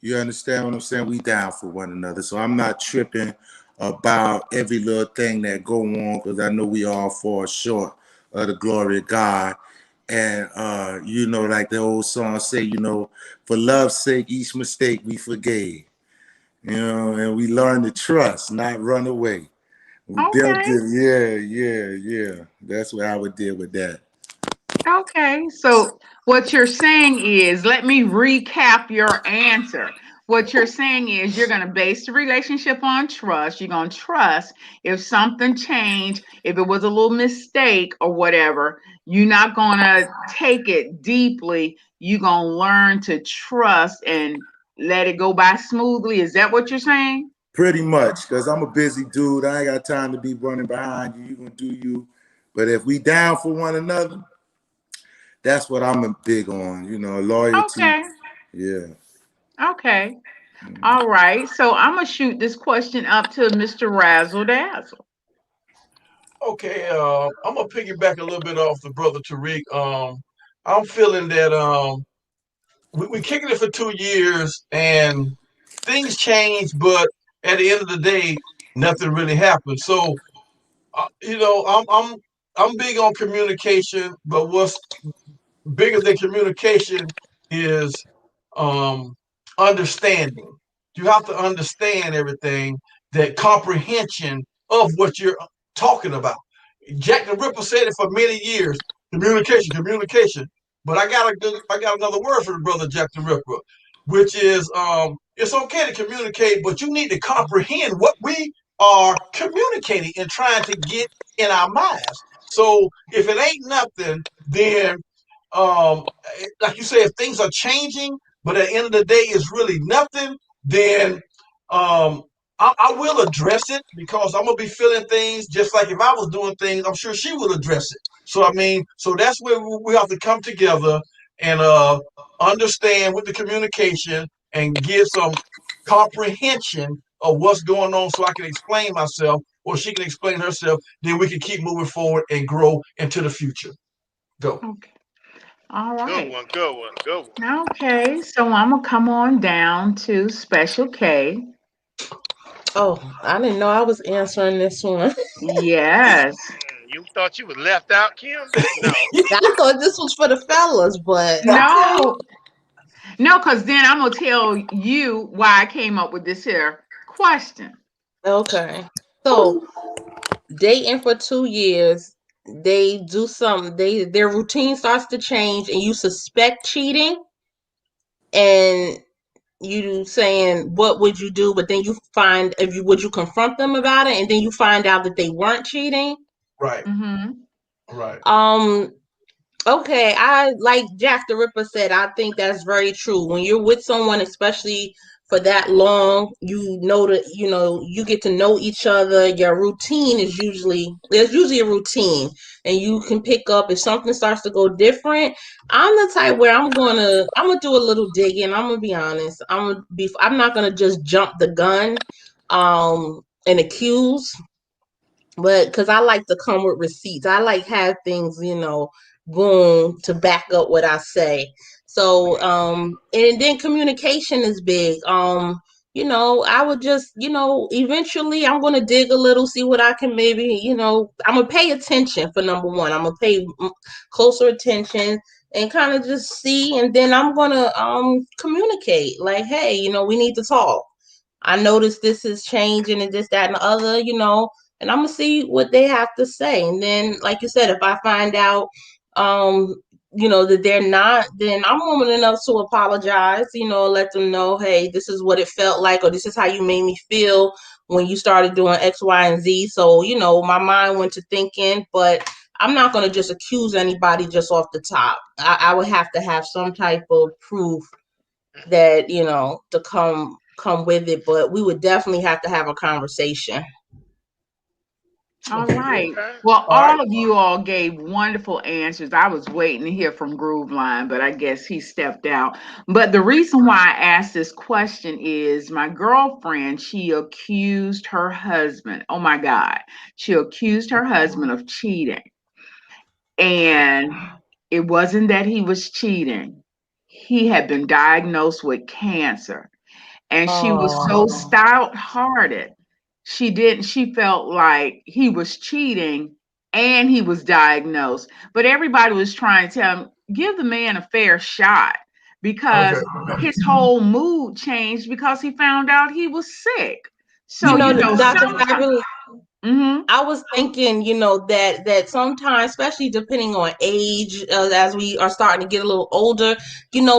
you understand what I'm saying? We down for one another. So I'm not tripping about every little thing that go on because I know we all fall short of the glory of God. And, you know, like the old song say, you know, for love's sake, each mistake we forgave. You know, and we learn to trust, not run away. We built it. Yeah. That's what I would deal with that. Okay, so what you're saying is, let me recap your answer. What you're saying is you're going to base the relationship on trust. You're going to trust if something changed, if it was a little mistake or whatever, you're not going to take it deeply. You're going to learn to trust and let it go by smoothly. Is that what you're saying? Pretty much, because I'm a busy dude. I ain't got time to be running behind you. You gonna do you. But if we down for one another, that's what I'm big on. Loyalty. Okay, Yeah. okay. All right. So I'm going to shoot this question up to Mr. Razzle Dazzle. Okay, I'm gonna piggyback a little bit off the brother Tariq. I'm feeling that we kicking it for 2 years and things change, but at the end of the day, nothing really happened. So, I'm big on communication, but what's bigger than communication is um, understanding. You have to understand everything, that comprehension of what you're talking about. Jack the Ripper said it for many years. Communication, communication. But I got another word for the brother Jack the Ripper, which is it's okay to communicate, but you need to comprehend what we are communicating and trying to get in our minds. So if it ain't nothing, then um, like you say, if things are changing, but at the end of the day, it's really nothing, then um, I will address it because I'm gonna be feeling things just like if I was doing things. I'm sure she will address it. So I mean, so that's where we have to come together and understand with the communication and get some comprehension of what's going on, so I can explain myself or she can explain herself. Then we can keep moving forward and grow into the future. Go. Okay. All Good right. one, good one, good one. Okay. So I'm going to come on down to Special K. Oh, I didn't know I was answering this one. Yes. You thought you was left out, Kim? No. I thought this was for the fellas, but okay. No, no, because then I'm going to tell you why I came up with this here question. Okay. So dating for 2 years, they do something, their routine starts to change and you suspect cheating, and you saying what would you do, but then you find, if you would you confront them about it, and then you find out that they weren't cheating. Right, Mm-hmm. right. Um Okay, I like Jack the Ripper said, I think that's very true. When you're with someone, especially for that long, you know that you get to know each other. Your routine is there's usually a routine, and you can pick up if something starts to go different. I'm the type where I'm gonna do a little digging. I'm gonna be honest. I'm not gonna just jump the gun, and accuse, but because I like to come with receipts, I like have things, going to back up what I say. So, and then communication is big. I would just, eventually I'm going to dig a little, see what I can maybe, I'm going to pay attention for number one. I'm going to pay closer attention and kind of just see, and then I'm going to communicate like, hey, we need to talk. I noticed this is changing and this, that, and the other, and I'm gonna see what they have to say. And then, like you said, if I find out, um, that they're not, then I'm woman enough to apologize, let them know, hey, this is what it felt like, or this is how you made me feel when you started doing X, Y, and Z. So, my mind went to thinking, but I'm not gonna just accuse anybody just off the top. I would have to have some type of proof that to come with it, but we would definitely have to have a conversation. All Okay. right. Okay. Well, All right. all of you all gave wonderful answers. I was waiting to hear from Groove Line, but I guess he stepped out. But the reason why I asked this question is my girlfriend, she accused her husband. Oh my God. She accused her husband of cheating. And it wasn't that he was cheating, he had been diagnosed with cancer, and she was so Oh, stout-hearted. She felt like he was cheating and he was diagnosed. But everybody was trying to tell him, give the man a fair shot, Okay. because his whole mood changed because he found out he was sick. So, Dr. sometimes, Fabulous. I was thinking, that sometimes, especially depending on age, as we are starting to get a little older,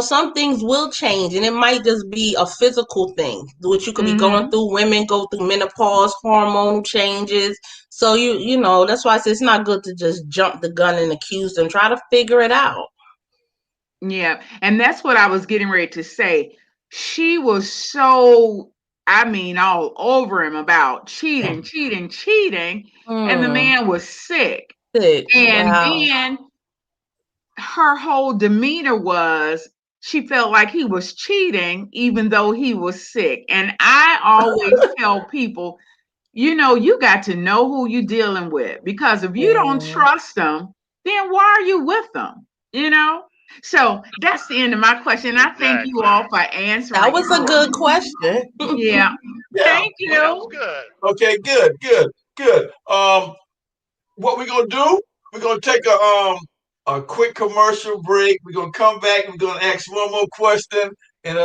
some things will change, and it might just be a physical thing, which you could be going through. Women go through menopause, hormonal changes. So that's why I say it's not good to just jump the gun and accuse them. Try to figure it out. Yeah, and that's what I was getting ready to say. She was so, all over him about cheating, and the man was sick. Sick. And Wow. then her whole demeanor was she felt like he was cheating even though he was sick. And I always tell people, you got to know who you're dealing with, because if you don't trust them, then why are you with them? So that's the end of my question. I thank you Exactly. all for answering. That was a good question. Yeah. Yeah. Thank Oh, that was you. good. Okay, good. What we're gonna do? We're gonna take a quick commercial break. We're gonna come back. We're gonna ask one more question and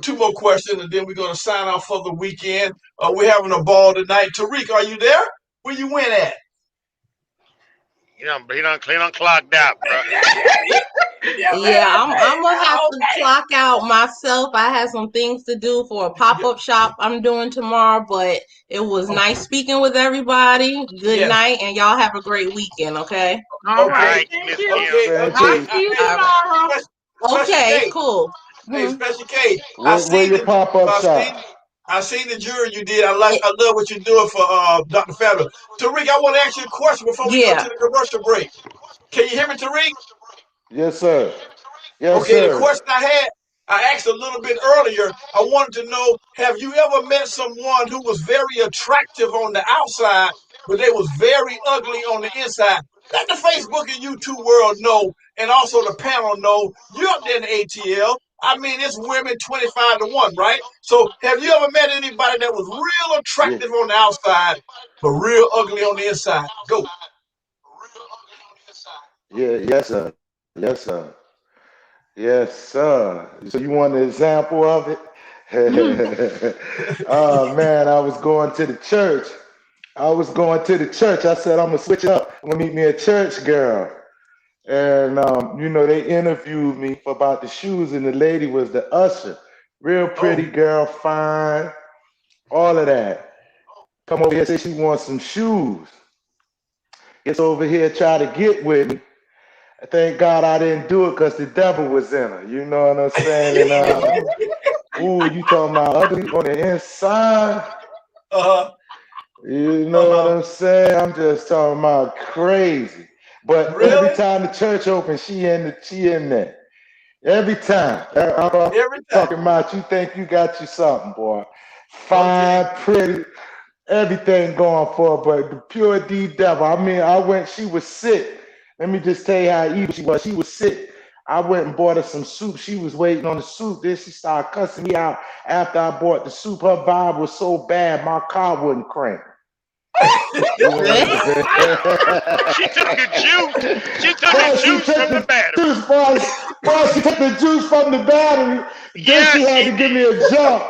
two more questions, and then we're gonna sign off for the weekend. We're having a ball tonight. Tariq, are you there? Where you win at? He done clocked out, bro. Yeah, Yeah, man. I'm gonna have to Okay. clock out myself. I have some things to do for a pop-up shop I'm doing tomorrow, but it was nice speaking with everybody. Good Yes. night, and y'all have a great weekend, okay? All All Okay. right. right, Thank Miss you. Kim. Okay. Same to Okay. I'll you. see you Hey, All right. tomorrow. Special Okay, K. cool. Hey, Special K. Where your pop-up shop? I seen the jury you did. I love what you're doing for Dr. Fabulous. Tariq, I want to ask you a question before we go Yeah. to the commercial break. Can you hear me, Tariq? Yes, sir. Yes, Okay, the sir. question I asked a little bit earlier. I wanted to know: have you ever met someone who was very attractive on the outside, but they was very ugly on the inside? Let the Facebook and YouTube world know, and also the panel know. You're up there in the ATL. I mean, it's women 25-1, right? So, have you ever met anybody that was real Yeah. attractive on the outside, but real ugly on the inside? Go. Yeah. Yes, sir. Yes, sir. Yes, sir. So you want an example of it? Oh man, I was going to the church. I said I'm gonna switch it up. I'm gonna meet me a church girl. And they interviewed me for about the shoes, and the lady was the usher. Real pretty Oh, girl, fine, all of that. Come over here, say she wants some shoes. Gets over here, try to get with me. Thank God I didn't do it because the devil was in her. You know what I'm saying? And ooh, you talking about ugly on the inside? uh-huh, You know what uh-huh. I'm saying? I'm just talking about crazy. But every Really? time the church opens, she in there. Every time. I'm Every time. talking about you think you got you something, boy. Okay. Fine, pretty, everything going for her, but the pure D devil. I mean, she was sick. Let me just tell you how evil she was. She was sick. I went and bought her some soup. She was waiting on the soup. Then she started cussing me out after I bought the soup. Her vibe was so bad, my car wouldn't crank. You know what I'm saying? She took the juice. She took the Boy, she juice took from the the battery. juice, boy, she took the juice from the battery. Then Yeah, she had she to give me did. a jump.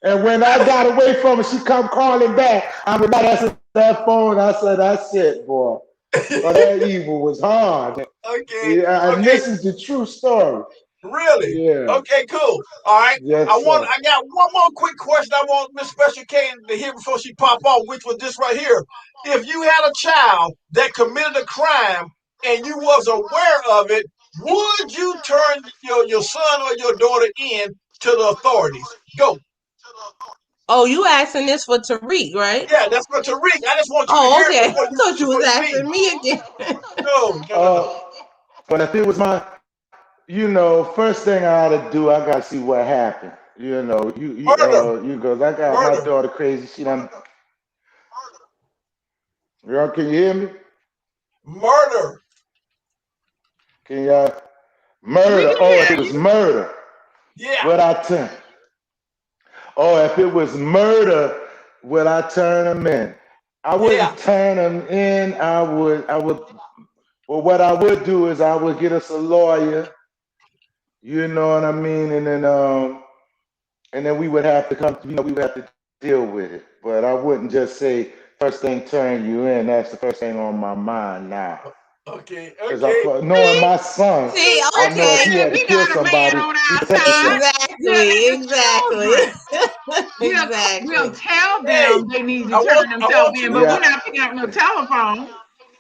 And when I got away from her, she come calling back. I would not answer that phone. I said, that's it, boy. But that evil was hard. Okay. Yeah, and Okay. this is the true story. Really? Yeah. Okay, cool. All right. Yes, sir. I got one more quick question I want Miss Special K to hear before she pop off, which was this right here. If you had a child that committed a crime and you was aware of it, would you turn your son or your daughter in to the authorities? Go. Oh, you asking this for Tariq, right? Yeah, that's for Tariq. I just want you to Oh, hear it okay. I thought you before was you leave. asking me again. No. But if it was first thing I ought to do, I got to see what happened. Murder. You goes, I got my Murder. daughter crazy. She done, girl, can you hear me? Murder. Can y'all? We Murder. can Oh, hear if it was you. murder, Yeah. would I turn? Oh, if it was murder, would I turn him in? I Yeah. wouldn't turn him in. Well, what I would do is I would get us a lawyer. You know what I mean? And then we would have to we would have to deal with it. But I wouldn't just say first thing turn you in. That's the first thing on my mind now. Okay, Because okay. knowing my son, See, I know if okay. he Listen, had to we kill got a man somebody, on he our take the side. shot. Yeah, Exactly, and the exactly, children. We'll exactly. tell Hey, them they need to I turn themselves want you in, to but we're Yeah, not picking up no telephone.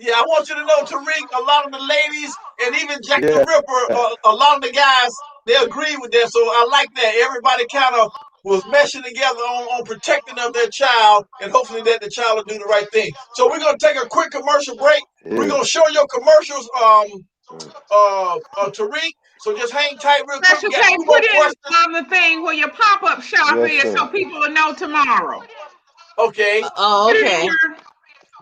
Yeah, I want you to know, Tariq, a lot of the ladies and even Jack the yeah, Ripper, a lot of the guys, they agree with that. So I like that. Everybody kind of was meshing together on protecting of their child, and hopefully that the child will do the right thing. So we're going to take a quick commercial break. We're yeah. going to show your commercials, Tariq. So just hang tight real quick. Special We got K, two put more in questions. the thing where your pop-up shop Yes, is so sir. people will know tomorrow. Okay. Oh, Put it in okay. your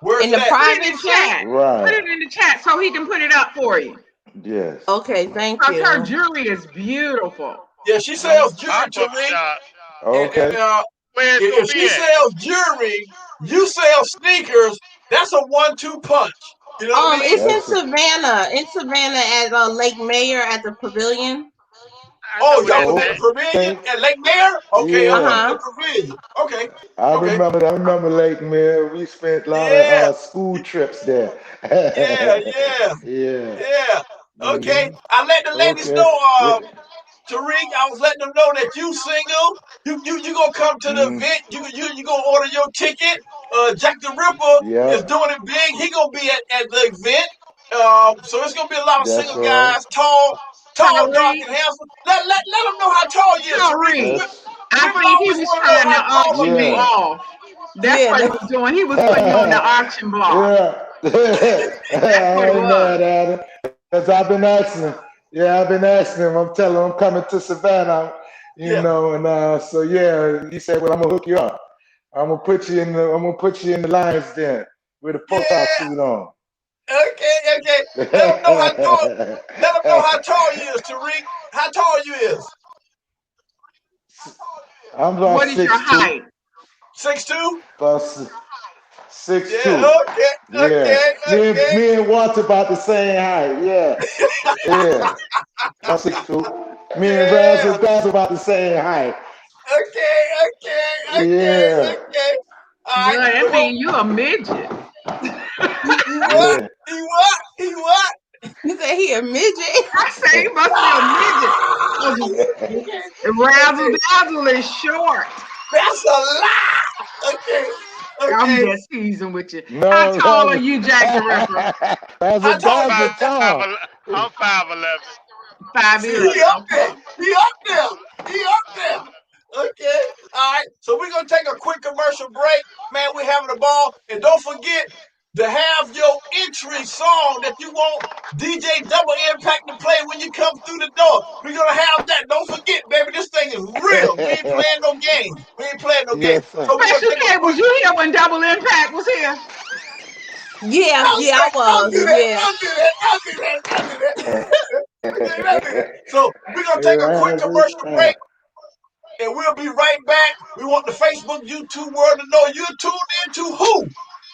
Where's In it the at? put it in private the chat. chat. Put Right. it in the chat so he can put it up for you. Yes. Okay, thank Because her you. jewelry is beautiful. Yeah, she sells jewelry, Pop up Tariq. shop. And Okay. Where it's gonna if be she at? sells jewelry, you sell sneakers. That's a 1-2 punch. You know what I mean? It's in That's it. Savannah. In Savannah at Lake Mayor at the Pavilion. I know Oh, where y'all that's was at at. the Okay. pavilion at Lake Mare? Okay, Uh okay, Yeah. the huh. pavilion. Okay, I okay. remember. I remember Lake Mill. We spent a lot of Yeah, school trips there. yeah, yeah, Yeah. yeah. Okay, Hmm. I let the ladies Okay. know. Yeah. Tariq, I was letting them know that you single. You gonna come to the Mm. event. You gonna order your ticket. Jack the Ripper is Yep. doing it big. He gonna be at the event. So it's gonna be a lot of That's single right. guys, tall, dark, Tariq, and handsome. Let them know how tall you is, Tariq. Tariq. That's I Women think he always was want to know trying to how tall a auction you man. yeah. off. That's Yeah. what he was doing. He was putting you on the auction block. Yeah. That's what it I ain't was. mad at him. Because I've been asking him. Yeah, I've been asking him. I'm telling him I'm coming to Savannah, Yeah. and so yeah, he said, well, I'm gonna hook you up. I'm gonna put you in the lion's den with a polka Yeah. suit on. Okay. Let them know how tall. Let them know how tall you is, Tariq. How tall you is. I'm about What is your 6'2", height? 6'2". about six Yeah. two. Okay. Yeah, Okay. Okay. me and Walter about the same height. Yeah, yeah, about 6'2". Me and Razzle Yeah. Dazzle about the same height. Yeah, Okay. All right. Good. That So what? means you a midget. He what? yeah. He what? He what? You say he a midget? I say he must be a midget. 'Cause Okay. Razzle Okay. Dazzle is short. That's a lie. Okay. I'm Okay. just teasing with you. How No, tall are you, Jack the Ripper? How Razzle tall you Dazzle is? tall. I'm 5'11". 'Eleven. 5'11". He up Okay. there. He up there. He up there. Okay. All right. So we're gonna take a quick commercial break. Man, we're having a ball. And don't forget to have your entry song that you want DJ Double Impact to play when you come through the door. We're gonna have that. Don't forget, baby. This thing is real. We ain't playing no games. We ain't playing no games. Yes, sir. So we're gonna Special take a K, quick. was you here when Double Impact was here? Yeah, yeah, I Don't was. do that. Yeah. Don't do that. Don't do that. Don't do that. Okay, don't do that. So we're gonna take a quick Razzle commercial break. Dazzle. And we'll be right back. We want the Facebook, YouTube world to know you're tuned into who?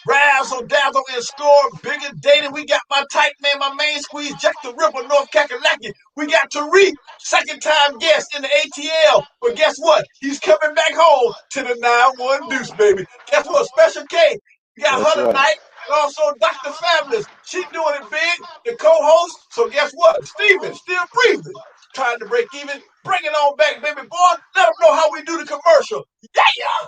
Razzle Dazzle and Score Bigger Dating. We got my tight man, my main squeeze, Jack the Ripper, North Kakalaki. We got Tariq, second time guest in the ATL. But guess what? He's coming back home to the 9-1 Deuce, baby. Guess what? Special K. We got That's her right. tonight. And also Dr. Fabulous. She doing it big, the co-host. So guess what? Steven, still breathing. Trying to break even. Bring it on back, baby boy. Let them know how we do the commercial. Yeah!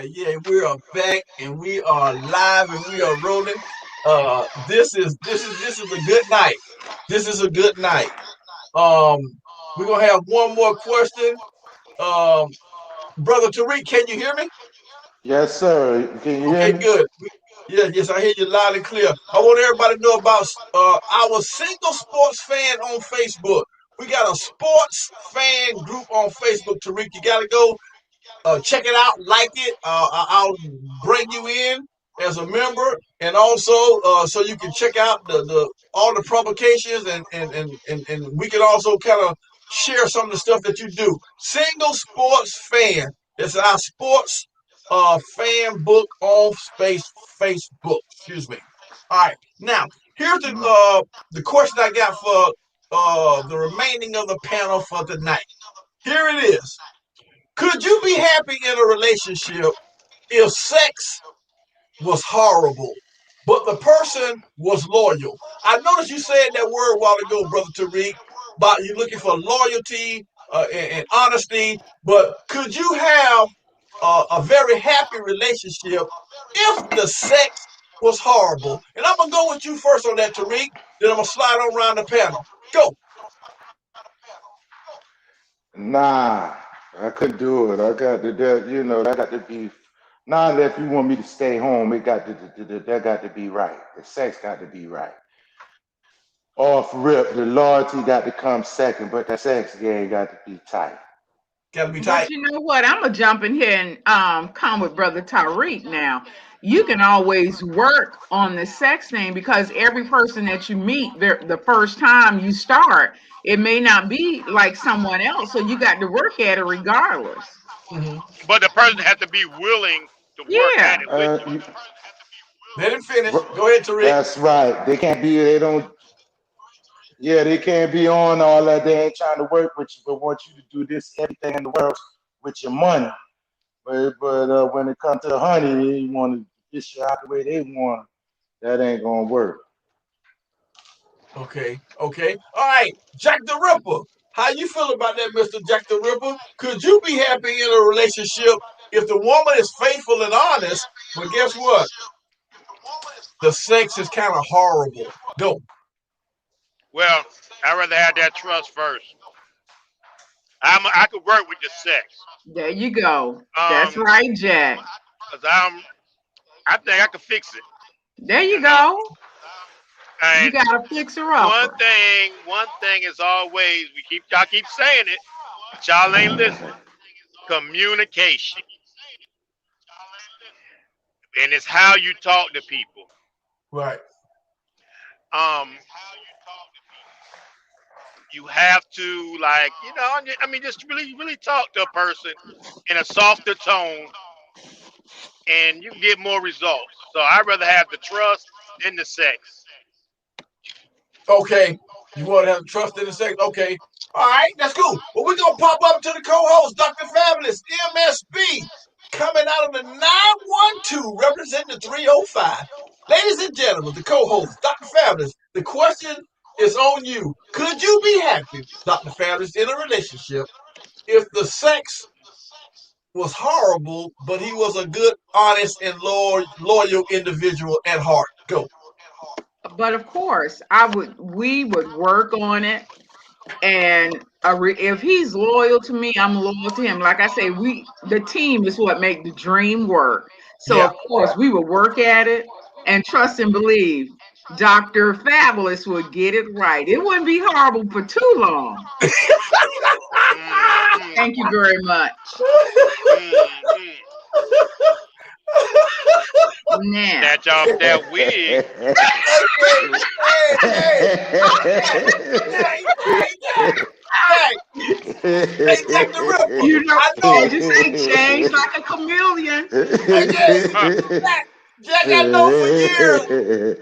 Yeah, we are back and we are live and we are rolling. This is a good night. This is a good night. Um, we're gonna have one more question. Um, Brother Tariq, can you hear me? Yes, sir. Can you hear Okay, me? good. Yes, I hear you loud and clear. I want everybody to know about our single sports fan on Facebook. We got a sports fan group on Facebook. Tariq, you gotta go check it out, like it. I'll bring you in as a member, and also so you can check out the all the publications, and we can also kind of share some of the stuff that you do. Single Sports Fan. It's our sports fan book on Facebook. Excuse me. All right. Now here's the question I got for the remaining of the panel for tonight. Here it is. Could you be happy in a relationship if sex was horrible, but the person was loyal? I noticed you said that word a while ago, Brother Tariq, about you looking for loyalty and honesty. But could you have a very happy relationship if the sex was horrible? And I'm going to go with you first on that, Tariq. Then I'm going to slide on around the panel. Go. Nah, I couldn't do it. I got to, that got to be. Not if you want me to stay home, it got that got to be right. The sex got to be right. Off rip, the loyalty got to come second, but that sex game got to be tight. Got to be But tight. you know what? I'm gonna jump in here and come with Brother Tariq now. You can always work on the sex thing because every person that you meet the first time you start, it may not be like someone else. So you got to work at it regardless. Mm-hmm. But the person has to be willing to work Yeah. at it with you. Let him finish. Go ahead, Tariq. That's right. They can't be. They don't. Yeah, they can't be on all that. They ain't trying to work with you, but want you to do this everything in the world with your money. But when it comes to honey, you want to dish it out the way they want. That ain't gonna work. Okay. Okay. All right. Jack the Ripper. How you feel about that, Mr. Jack the Ripper? Could you be happy in a relationship if the woman is faithful and honest, but guess what? The sex is kind of horrible. Go. Well, I'd rather have that trust first. I could work with the sex. There you go. That's Um, right, Jack. cause I think I could fix it. There you You know, go. You and got a fixer one upper. thing, one thing is always y'all keep saying it, but y'all ain't listening. Communication, and it's how you talk to people. Right. Um, you have to I mean, just really talk to a person in a softer tone, and you get more results. So I'd rather have the trust than the sex. Okay. You want to have trust in the sex? Okay. All right. That's cool. Well, we're going to pop up to the co-host, Dr. Fabulous, MSB, coming out of the 912, representing the 305. Ladies and gentlemen, the co-host, Dr. Fabulous, the question is on you. Could you be happy, Dr. Fabulous, in a relationship if the sex was horrible, but he was a good, honest, and loyal individual at heart? Go. But of course, we would work on it. And if he's loyal to me, I'm loyal to him. Like I say, the team is what make the dream work. So Yeah. of course we would work at it and trust and believe Dr. Fabulous would get it right. It wouldn't be horrible for too long. Mm-hmm. Thank you very much. Mm-hmm. Now, Snatch off that wig. Hey, hey, Jack the Ripper. you know, I they know. just say change like a chameleon. Hey, Jack, I know for years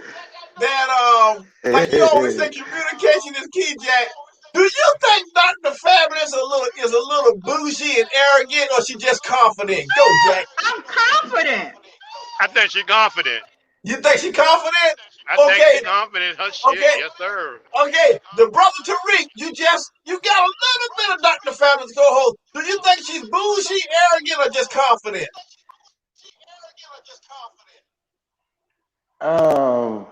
that like you always say, communication is key, Jack. Do you think Dr. Fabulous is a little bougie and arrogant, or she just confident? Go, Jack. I'm confident. I think she's confident. You think she confident? I think Okay, she's confident in her shit. okay. Yes, sir. Okay, the brother Tariq, you got a little bit of Dr. Fabulous co-host. Do you think she's bougie, arrogant, or just confident? Oh,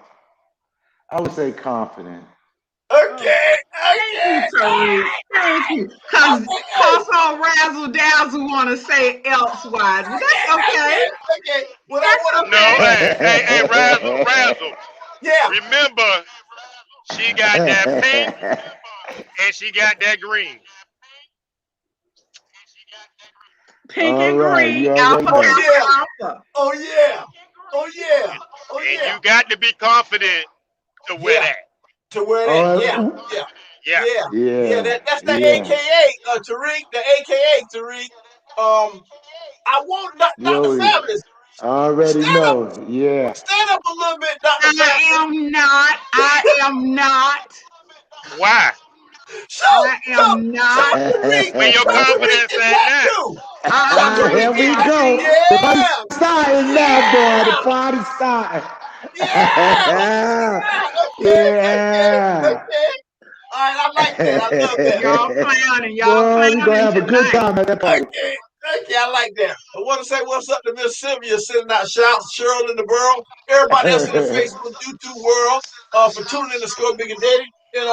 I would say confident. Okay, Thank you, Tariq. Thank you. Cause on Razzle Dazzle want to say elsewise, but that's okay. okay. What I That's want to No, do, okay. hey, Razzle. yeah, Remember, she got that pink and she got that green. Pink All and right, green, you already alpha, oh know. yeah, alpha, alpha. oh yeah, oh yeah, oh And yeah, you got to be confident to wear yeah. that. To where All that, yeah, right. yeah, Yeah. yeah, yeah. Yeah, That's the yeah. AKA, Tariq, the AKA Tariq. I want Dr. Joey, Fabulous. I already Stand up, know. Yeah. stand up a little bit, Dr. I Fabulous. am not. I am not. Why? Show, I show, am show not. Tariq, Where your show Tariq confidence his at hat now? too. Show I'm Here Tariq his we hat. go. see. The party Yeah, starting now, boy. The yeah, party starting. yeah. Okay, okay, Yeah. okay. All right, I like that. I love that. Y'all clowning. Y'all Boy, we gonna clowning have a good tonight. time at that party. Okay, okay, I like that. I want to say what's up to Miss Sylvia sending out shouts, Cheryl in the borough, everybody else in the Facebook, YouTube world, for tuning in to Score Big and Dating. And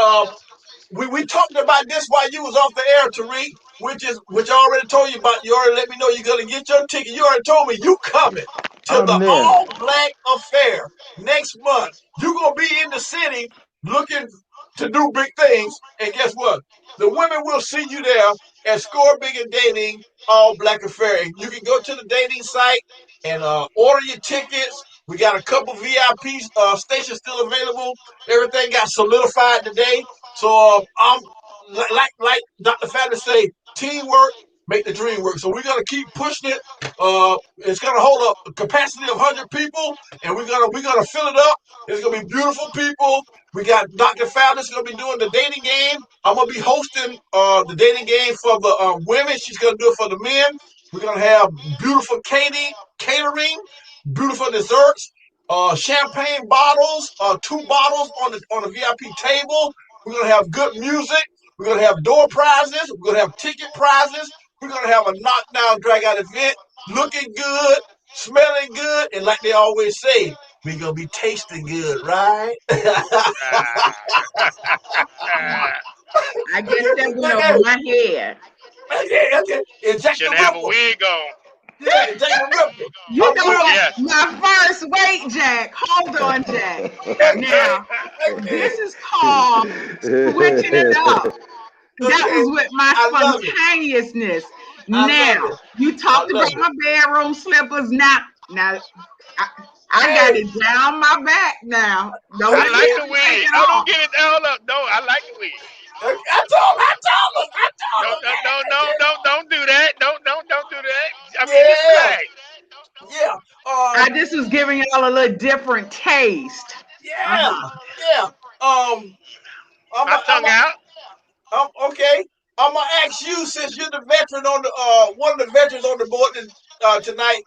we talked about this while you was off the air, Tariq, which I already told you about. You already let me know you're gonna get your ticket. You already told me you coming to I'm the there. All Black Affair next month. You're gonna be in the city looking to do big things. And guess what? The women will see you there at Score Big and Dating All Black Affair. And you can go to the dating site and order your tickets. We got a couple VIP stations still available. Everything got solidified today. So I'm like Dr. Fabulous say, teamwork make the dream work. So we're gonna keep pushing it. It's gonna hold a capacity of 100 people, and we're gonna fill it up. It's gonna be beautiful people. We got Dr. Fabulous gonna be doing the dating game. I'm gonna be hosting the dating game for the women. She's gonna do it for the men. We're gonna have beautiful catering, beautiful desserts, champagne bottles, 2 bottles on the VIP table. We're gonna have good music. We're gonna have door prizes. We're gonna have ticket prizes. We're gonna have a knockdown drag out event, looking good, smelling good, and like they always say, we're gonna be tasting good, right? I guess that went over Okay, my head. okay. And Jack the Shouldn't have a Ripper. wig on. Yeah, and Jack the Ripper. You I'm know with what? it. Yes. My first wait, Jack. Hold on, Jack. Okay, Now, okay, this is called switching it up. That okay. was with my I love it. spontaneousness. I love Now, it. you I talked love about it. my bedroom slippers. Now, I got Hey, it down my back now. Don't I let me like okay. the take wig. it Oh, don't off. get it all up. No, I like the wig. I told him, Don't do that. Don't do that. I mean, just yeah, relax. yeah, I just was giving y'all a little different taste. yeah, Uh-huh. yeah. I'm My a, I'm tongue a, out. okay. I'm gonna ask you since you're the veteran on the one of the veterans on the board tonight,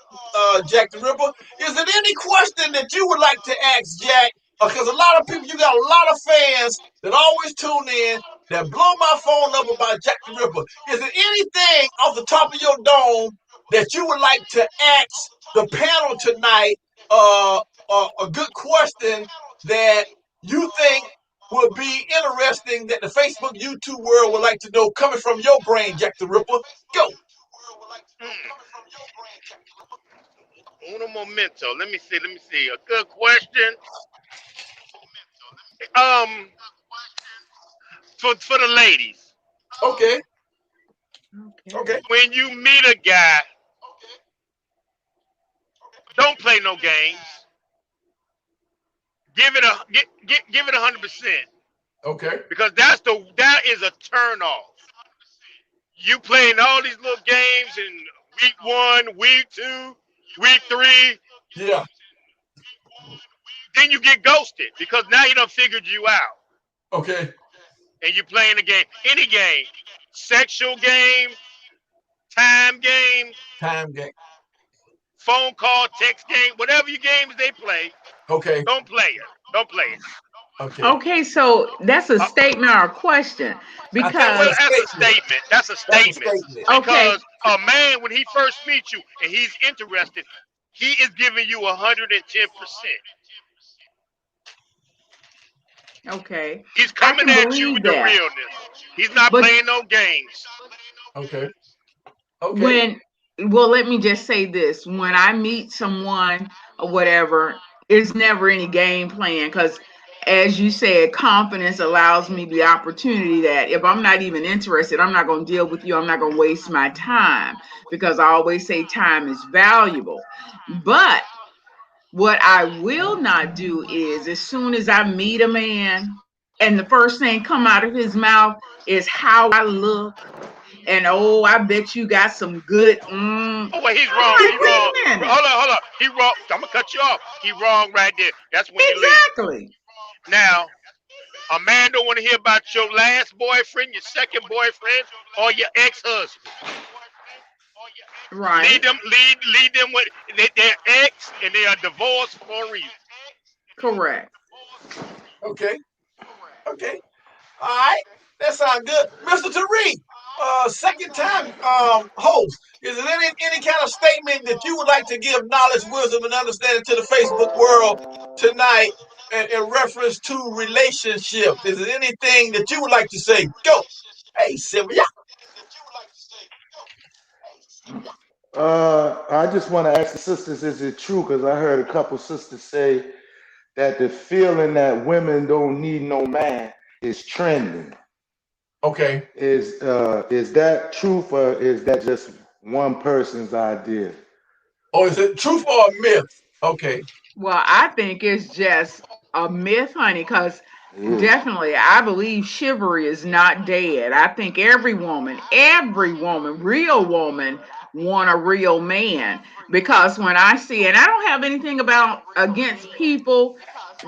Jack the Ripper. Is there any question that you would like to ask Jack? Because a lot of people, you got a lot of fans that always tune in that blow my phone up about Jack the Ripper. Is there anything off the top of your dome that you would like to ask the panel tonight? A good question that you think would be interesting that the Facebook, YouTube world would like to know coming from your brain, Jack the Ripper. Go. Uno momento. Let me see. Let me see. A good question. Um, for the ladies, Okay. Okay. Okay. when you meet a guy, don't play no games. Give it 100%, Okay. because that is a turn off. You playing all these little games in week 1, week 2, week 3, Yeah. then you get ghosted because now he done figured you out Okay. and you playing a game, any game, sexual game, time game, Time game. phone call, text game, whatever your games they play, Okay. don't play it. Don't play it. Okay. Okay, so that's a Uh, statement or a question I think well, it's a because that's a statement. statement. That's a That's a statement. statement. okay, Because a man, when he first meets you and he's interested, he is giving you 110%. Okay. He's I coming can at you believe with the that. realness. He's not But playing no games. Okay. Okay. when, well, let me just say this. When I meet someone or whatever, it's never any game plan because, as you said, confidence allows me the opportunity that if I'm not even interested, I'm not going to deal with you. I'm not going to waste my time because I always say time is valuable. But what I will not do is, as soon as I meet a man, and the first thing come out of his mouth is how I look, and oh, I bet you got some good. Oh, wait, he's I'm wrong. He like, wait wrong. a minute. Hold on. He wrong. I'm gonna cut you off. He wrong right there. That's when you leave. Exactly. Now, a man don't want to hear about your last boyfriend, your second boyfriend, or your ex-husband. Right. Lead them with their ex, and they are divorced for a reason. Correct. Okay. Okay. All right. That sounds good. Mr. Tariq, second time host. Is there any kind of statement that you would like to give knowledge, wisdom, and understanding to the Facebook world tonight in reference to relationships? Is there anything that you would like to say? Go. Hey, Sylvia. I just want to ask the sisters, is it true? Because I heard a couple sisters say that the feeling that women don't need no man is trending. Okay. Is that truth or is that just one person's idea? Or is it truth or a myth? Okay. Well, I think it's just a myth, honey, because Yeah. definitely I believe chivalry is not dead. I think every woman, real woman, want a real man. Because when I see, and I don't have anything about against people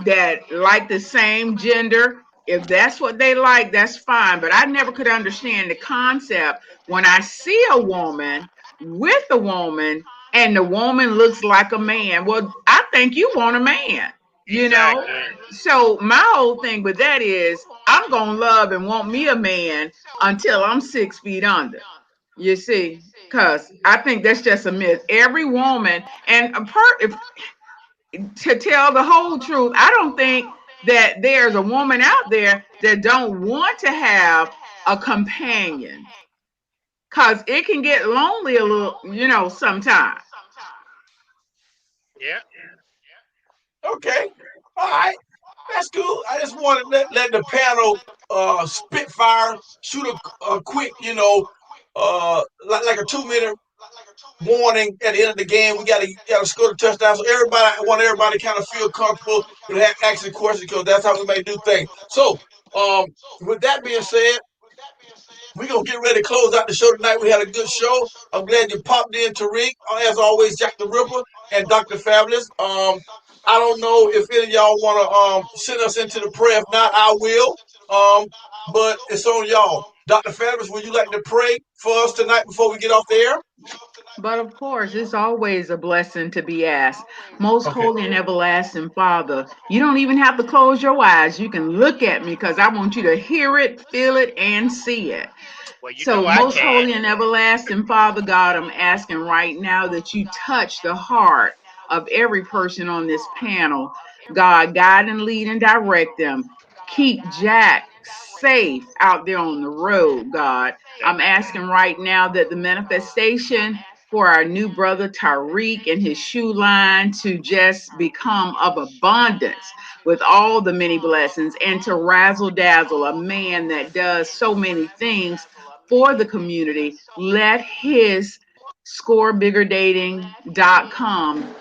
that like the same gender. If that's what they like, that's fine. But I never could understand the concept when I see a woman with a woman and the woman looks like a man. Well, I think you want a man, you know? Exactly. So my whole thing with that is I'm gonna love and want me a man until I'm 6 feet under. You see, because I think that's just a myth. Every woman, and if, to tell the whole truth, I don't think that there's a woman out there that don't want to have a companion, because it can get lonely a little, sometimes. Yeah. Okay. All right. That's cool. I just wanted to let the panel spitfire, shoot a quick, like a 2 minute warning at the end of the game. We gotta score the touchdown. So I want everybody to kind of feel comfortable with asking questions because that's how we may do things. So, with that being said, we're going to get ready to close out the show tonight. We had a good show. I'm glad you popped in, Tariq. As always, Jack the Ripper and Dr. Fabulous. I don't know if any of y'all want to send us into the prayer. If not, I will. But it's on y'all. Dr. Fabulous, would you like to pray for us tonight before we get off the air? But of course, it's always a blessing to be asked. Most Okay. holy and everlasting Father, you don't even have to close your eyes. You can look at me because I want you to hear it, feel it, and see it. Well, you know So, I most can. holy and everlasting Father God, I'm asking right now that you touch the heart of every person on this panel. God, guide and lead and direct them. Keep Jack safe out there on the road, God. I'm asking right now that the manifestation for our new brother Tariq and his shoe line to just become of abundance with all the many blessings, and to razzle dazzle a man that does so many things for the community. Let his ScoreBiggerDating.com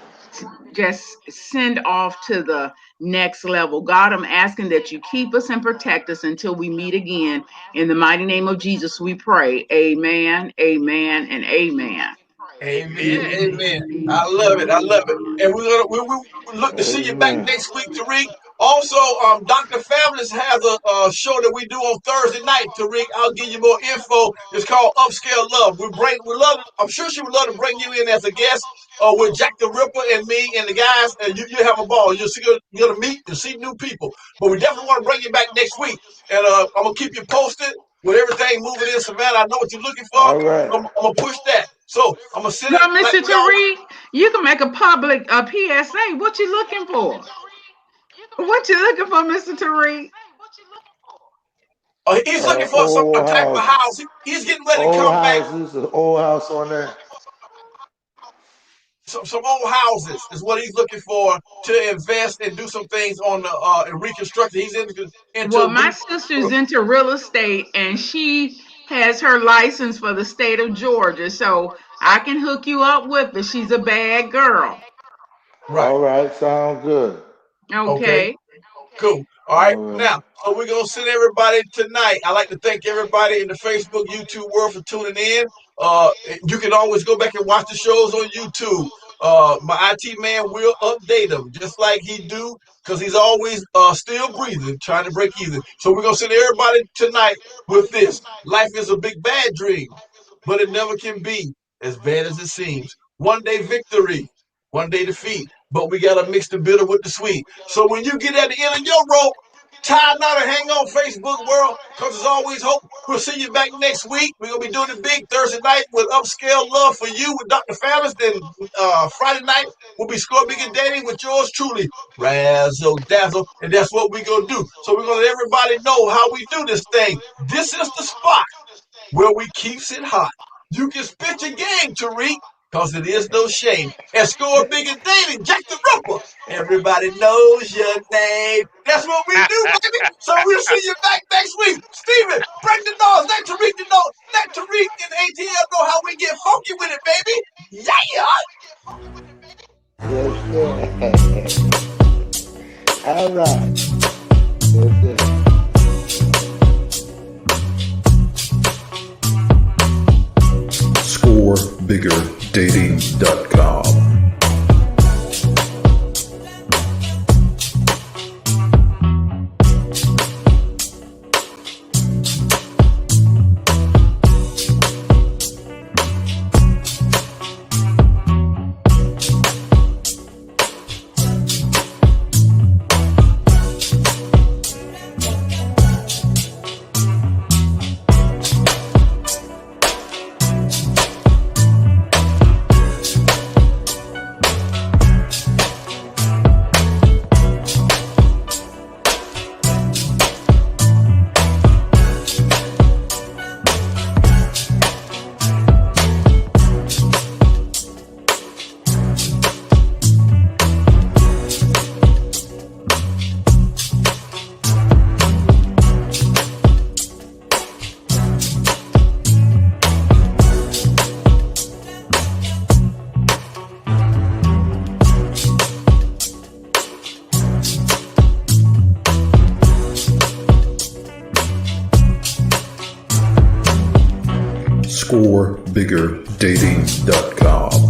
just send off to the next level. God, I'm asking that you keep us and protect us until we meet again. In the mighty name of Jesus, we pray. Amen, amen, and amen. Amen. Amen. Amen. I love it. I love it. And we look to see you back Amen. next week, Tariq. Also, Dr. Fabulous has a show that we do on Thursday night, Tariq. I'll give you more info. It's called Upscale Love. We love. I'm sure she would love to bring you in as a guest with Jack the Ripper and me and the guys, and you have a ball. You're gonna meet and see new people. But we definitely want to bring you back next week, and I'm gonna keep you posted with everything moving in Savannah. I know what you're looking for. All right. I'm gonna push that. So I'm gonna send Well, it like Mr. we always. Tariq, you can make a public a PSA. What you looking for? What you looking for, Mr. Tariq? He's looking for a Old type of house, house. He's getting ready to old come back. houses, an old house on there. Some old houses is what he's looking for to invest and do some things on the and reconstruct. He's into Well, my sister's into real estate and she has her license for the state of Georgia. So I can hook you up with her. She's a bad girl. right. All right, sound good. Okay. Okay. Cool. All right. All right. Now, so we're gonna send everybody tonight. I like to thank everybody in the Facebook, YouTube world for tuning in. You can always go back and watch the shows on YouTube. My IT man will update them just like he do, because he's always still breathing, trying to break even. So we're gonna send everybody tonight with this. Life is a big bad dream, but it never can be as bad as it seems. One day victory, one day defeat, but we gotta mix the bitter with the sweet. So when you get at the end of your rope, tie a knot or hang on, Facebook world, because there's always hope. We'll see you back next week. We're gonna be doing it big Thursday night with Upscale Love for You with Dr. Fallon. Then Friday night will be Score Bigger Dating with yours truly, Razzle Dazzle, and that's what we're gonna do. So we're gonna let everybody know how we do this thing. This is the spot where we keeps it hot. You can spit your game, Tariq, because it is no shame. And Score Bigger Dating, Jack the Ripper. Everybody knows your name. That's what we do, baby. So we'll see you back next week. Steven, break the nose. Let Tariq the nose. Let Tariq and ATL know how we get funky with it, baby. Yeah. Yes, sir. All right. Yes, sir. ScoreBiggerDating.com. ScoreBiggerDating.com.